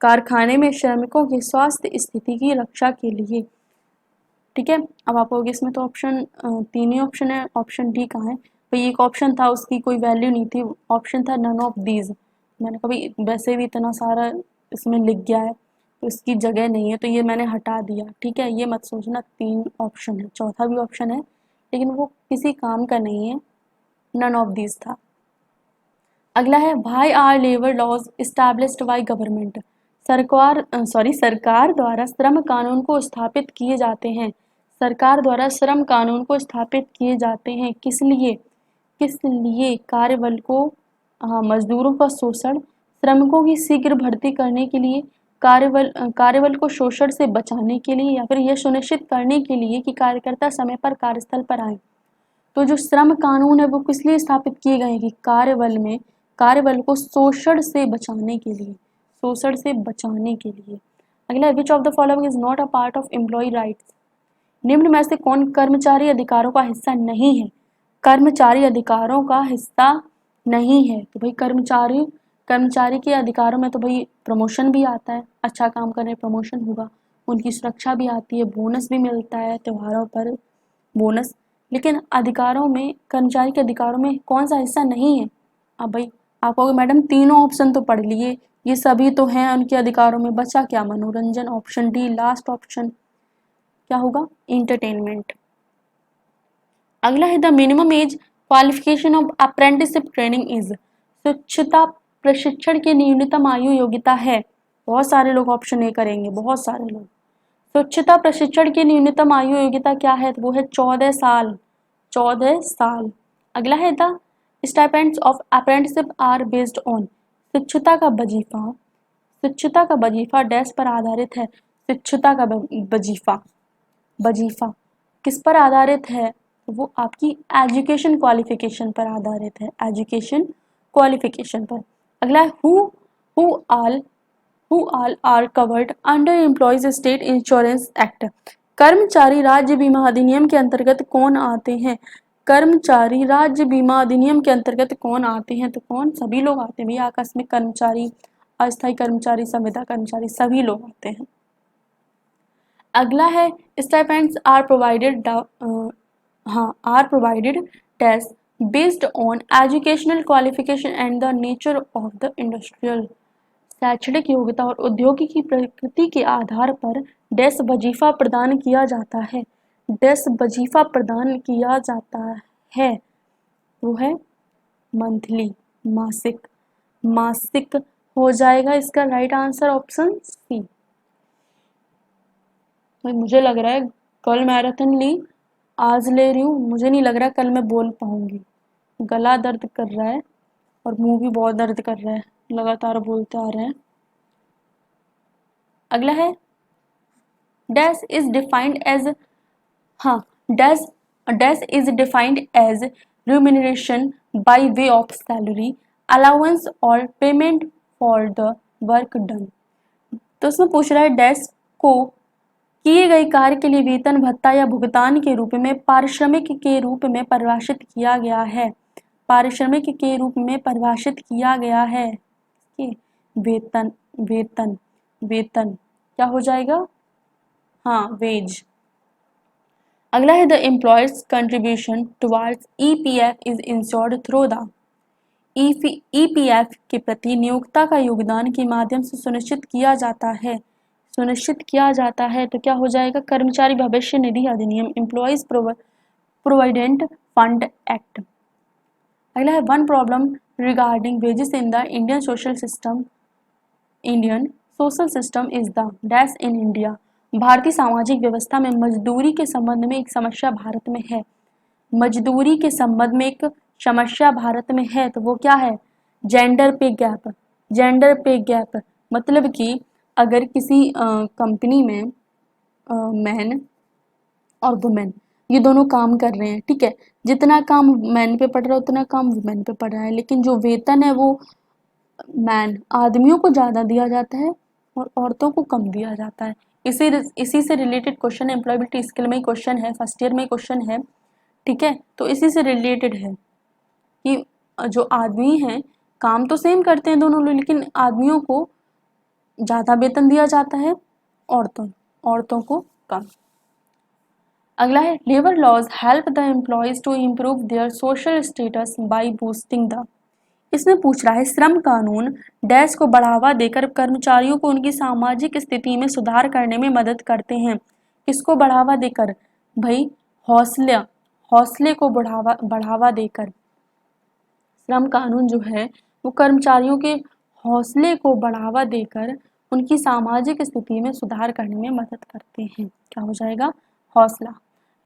कारखाने में श्रमिकों के स्वास्थ्य स्थिति की रक्षा के लिए। ठीक है, अब आप कहोगे इसमें तो ऑप्शन 3 ही ऑप्शन है, ऑप्शन डी कहाँ है? भाई एक ऑप्शन था उसकी कोई वैल्यू नहीं थी, ऑप्शन था नन ऑफ दीज। मैंने कहा भाई वैसे भी इतना सारा इसमें लिख गया है तो इसकी जगह नहीं है, तो ये मैंने हटा दिया। ठीक है, ये मत सोचना 3 ऑप्शन है, चौथा भी ऑप्शन है लेकिन वो किसी काम का नहीं है, नन ऑफ दीज था। अगला है why are labour laws established by government. सरकार द्वारा श्रम कानून को स्थापित किए जाते हैं। सरकार द्वारा श्रम कानून को स्थापित किए जाते हैं किस लिए? कार्यबल को मजदूरों का शोषण, श्रमिकों की शीघ्र भर्ती करने के लिए, कार्यबल को शोषण से बचाने के लिए, या फिर यह सुनिश्चित करने के लिए कि कार्यकर्ता समय पर कार्यस्थल पर आए। तो जो श्रम कानून है वो किस लिए स्थापित किए गए हैं? कि कार्यबल को शोषण से बचाने के लिए। अगला है which of the following is not a part of employee rights. निम्न में से कौन कर्मचारी अधिकारों का हिस्सा नहीं है? कर्मचारी अधिकारों का हिस्सा नहीं है तो भाई कर्मचारी के अधिकारों में तो भाई प्रमोशन भी आता है, अच्छा काम करने प्रमोशन होगा, उनकी सुरक्षा भी आती है, बोनस भी मिलता है त्योहारों पर बोनस। लेकिन अधिकारों में, कर्मचारी के अधिकारों में कौन सा हिस्सा नहीं है? अब भाई आप कहोगे मैडम तीनों ऑप्शन तो पढ़ लिए, ये सभी तो हैं उनके अधिकारों में, बचा क्या? मनोरंजन, ऑप्शन डी लास्ट ऑप्शन क्या होगा? इंटरटेनमेंट। अगला है the minimum age qualification of apprenticeship training is. स्वच्छता प्रशिक्षण की न्यूनतम आयु योग्यता है। बहुत सारे लोग ऑप्शन ए करेंगे, बहुत सारे लोग। स्वच्छता प्रशिक्षण की न्यूनतम आयु योग्यता क्या है? तो वो है 14 साल। 14 साल। अगला है the stipends of apprenticeship are based on. शिक्षुता का वजीफा डैश पर आधारित है। शिक्षुता का वजीफा किस पर आधारित है? वो आपकी एजुकेशन क्वालिफिकेशन पर आधारित है, एजुकेशन क्वालिफिकेशन पर। अगला है who all are covered under employees state insurance act. कर्मचारी राज्य बीमा अधिनियम के अंतर्गत कौन आते हैं? कर्मचारी राज्य बीमा अधिनियम के अंतर्गत कौन आते हैं? तो कौन? सभी लोग आते हैं भैया, आकस्मिक कर्मचारी, अस्थायी कर्मचारी, संविदा कर्मचारी, सभी लोग आते हैं। अगला है stipends are provided dash based on educational qualification and the nature of the industrial. शैक्षणिक योग्यता और औद्योगिक की प्रकृति के आधार पर डैश वजीफा प्रदान किया जाता है। डैश वजीफा प्रदान किया जाता है वो है मंथली, मासिक हो जाएगा इसका राइट आंसर ऑप्शन सी। मुझे लग रहा है कल मैराथन ली, आज ले रही हूँ, मुझे नहीं लग रहा कल मैं बोल पाऊंगी। गला दर्द कर रहा है और मुंह भी बहुत दर्द कर रहा है, लगातार बोलते आ रहे हैं। अगला है dash is defined as remuneration by way of salary, allowance or payment for the work done. तो उसमें पूछ रहा है डैश को किए गए कार्य के लिए वेतन, भत्ता या भुगतान के रूप में पारिश्रमिक के रूप में परिभाषित किया गया है। पारिश्रमिक के रूप में परिभाषित किया गया है वेतन क्या हो जाएगा? हाँ, वेज। अगला है the employers contribution towards EPF is insured through the. EPF के प्रति नियोक्ता का योगदान के माध्यम से सुनिश्चित किया जाता है तो क्या हो जाएगा? कर्मचारी भविष्य निधि अधिनियम, एम्प्लॉयज प्रोविडेंट फंड एक्ट। अगला है one problem regarding wages in the Indian social system is the dash in India. भारतीय सामाजिक व्यवस्था में मजदूरी के संबंध में एक समस्या भारत में है। मजदूरी के संबंध में एक समस्या भारत में है तो वो क्या है? जेंडर पे गैप। मतलब कि अगर किसी कंपनी में मैन और वुमेन, ये दोनों काम कर रहे हैं, ठीक है। जितना काम मैन पे पड़ रहा है उतना काम वुमेन पे पड़ रहा है, लेकिन जो वेतन है वो मैन आदमियों को ज़्यादा दिया जाता है और औरतों को कम दिया जाता है। इसी से रिलेटेड क्वेश्चन है, एम्प्लॉयबिलिटी स्किल में ही क्वेश्चन है, फर्स्ट ईयर में क्वेश्चन है, ठीक है। तो इसी से रिलेटेड है कि जो आदमी हैं काम तो सेम करते हैं दोनों लोग, लेकिन आदमियों को ज़्यादा वेतन दिया जाता है, औरतों को कम। अगला है labour laws help the employees to improve their social status by boosting the. इसमें पूछ रहा है श्रम कानून डैश को बढ़ावा देकर कर्मचारियों को उनकी सामाजिक स्थिति में सुधार करने में मदद करते हैं। किसको बढ़ावा देकर? भाई हौसले को बढ़ावा देकर। श्रम कानून जो है वो कर्मचारियों के हौसले को बढ़ावा देकर उनकी सामाजिक स्थिति में सुधार करने में मदद करते हैं। क्या हो जाएगा? हौसला।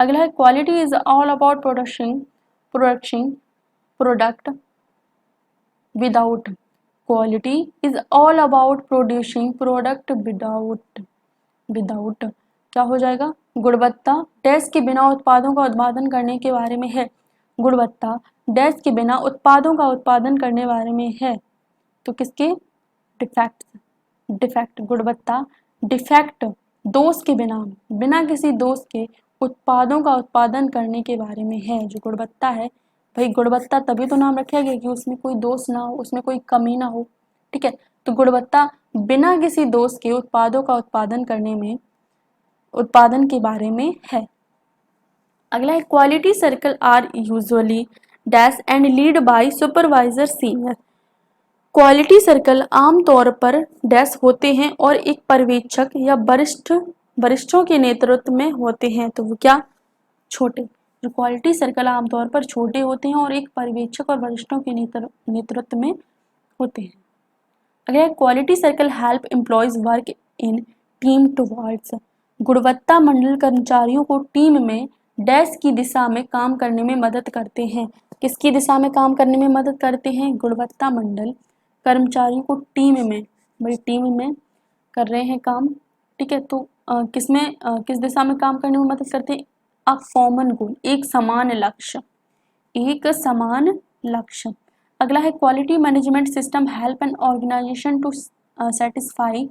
अगला है quality is all about product without. Quality is all about producing product without क्या हो जाएगा? गुणवत्ता डैश के बिना उत्पादों का उत्पादन करने के बारे में है। गुणवत्ता डैश के बिना उत्पादों का उत्पादन करने बारे में है। तो किसके? डिफेक्ट गुणवत्ता डिफेक्ट दोष के बिना किसी दोष के उत्पादों का उत्पादन करने के बारे में है। जो गुणवत्ता है भाई, गुणवत्ता तभी तो नाम रखा गया कि उसमें कोई दोष ना हो, उसमें कोई कमी ना हो, ठीक है। तो गुणवत्ता बिना किसी दोष के उत्पादों का उत्पादन के बारे में है। अगला है quality circle are usually dash and lead by supervisor senior. Quality circle आमतौर पर डैश होते हैं और एक पर्यवेक्षक या वरिष्ठों के नेतृत्व में होते हैं। तो वो क्या? छोटे। जो क्वालिटी सर्कल आमतौर पर छोटे होते हैं और एक पर्यवेक्षक और वरिष्ठों के नेतृत्व में होते हैं। अगला quality circle help employees work in team towards. गुणवत्ता मंडल कर्मचारियों को टीम में डैश की दिशा में काम करने में मदद करते हैं। किसकी दिशा में काम करने में मदद करते हैं? गुणवत्ता मंडल कर्मचारियों को टीम में कर रहे हैं काम, ठीक है। तो किस दिशा में काम करने में मदद करते हैं? अ कॉमन गोल, एक समान लक्ष्य। अगला है quality management system help an organisation to satisfy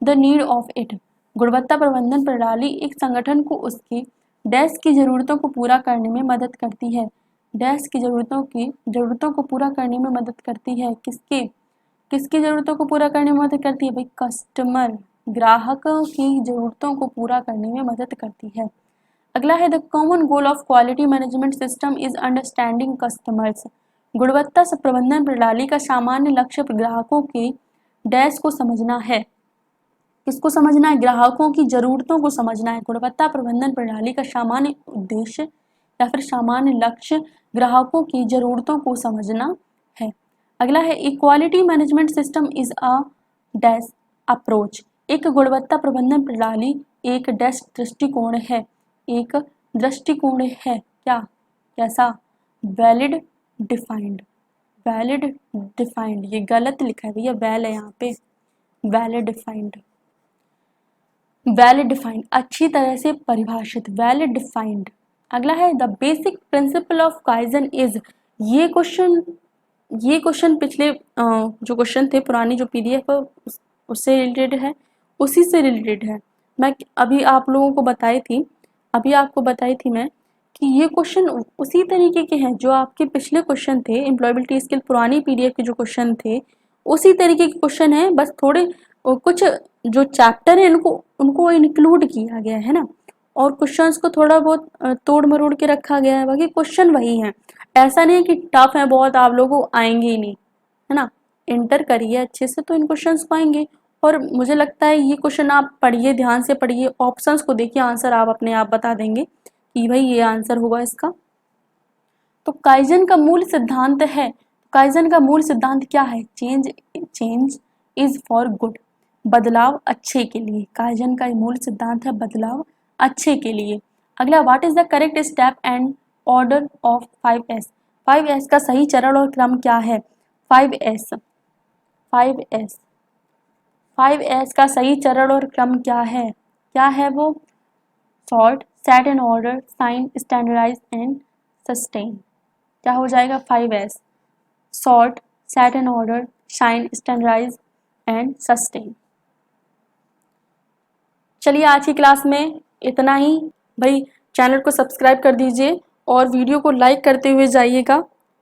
the need of it. गुणवत्ता प्रबंधन प्रणाली एक संगठन को उसकी डैश की जरूरतों को पूरा करने में मदद करती है। डैश की जरूरतों को पूरा करने में मदद करती है। किसकी जरूरतों को पूरा करने में मदद करती है? भाई कस्टमर, ग्राहकों की जरूरतों को पूरा करने में मदद करती है। अगला है the common goal of quality management system is understanding customers. गुणवत्ता प्रबंधन प्रणाली का सामान्य लक्ष्य ग्राहकों के डैश को समझना है। किसको समझना है? ग्राहकों की जरूरतों को समझना है। गुणवत्ता प्रबंधन प्रणाली का सामान्य उद्देश्य या फिर सामान्य लक्ष्य ग्राहकों की जरूरतों को समझना है। अगला है equality management system is a dash approach. एक गुणवत्ता प्रबंधन प्रणाली एक डैश दृष्टिकोण है। क्या? कैसा? Valid defined. ये गलत लिखा है भैया, वैल है यहाँ पे, वैलिड डिफाइंड अच्छी तरह से परिभाषित, वैलिड डिफाइंड। अगला है the basic principle of kaizen is. ये क्वेश्चन पिछले जो क्वेश्चन थे पुरानी जो पीडीएफ है उससे रिलेटेड है, उसी से रिलेटेड है। मैं अभी आपको बताई थी मैं कि ये क्वेश्चन उसी तरीके के हैं जो आपके पिछले क्वेश्चन थे, एम्प्लॉयबिलिटी स्किल पुरानी पीडीएफ के जो क्वेश्चन थे उसी तरीके के क्वेश्चन है, बस थोड़े कुछ जो चैप्टर है उनको इंक्लूड किया गया है ना, और क्वेश्चंस को थोड़ा बहुत तोड़ मरोड़ के रखा गया है, बाकी क्वेश्चन वही हैं। ऐसा नहीं है कि टफ है बहुत, आप लोगों को आएंगे ही नहीं, है ना। इंटर करिए अच्छे से तो इन क्वेश्चंस को आएंगे। और मुझे लगता है ये क्वेश्चन आप पढ़िए, ध्यान से पढ़िए, ऑप्शंस को देखिए, आंसर आप अपने आप बता देंगे कि भाई ये आंसर होगा इसका। तो काइजन का मूल सिद्धांत है, काइजन का मूल सिद्धांत क्या है? चेंज इज फॉर गुड, बदलाव अच्छे के लिए। काइजन का मूल सिद्धांत है बदलाव अच्छे के लिए। अगला what is the correct step and order of 5S। 5S का सही चरण और क्रम क्या है? 5S का सही चरण और क्रम क्या है वो? Sort, set and order, shine, standardise and sustain. क्या हो जाएगा 5S, sort, set and order, shine, standardise and sustain. चलिए आज की क्लास में इतना ही। भाई चैनल को सब्सक्राइब कर दीजिए और वीडियो को लाइक करते हुए जाइएगा।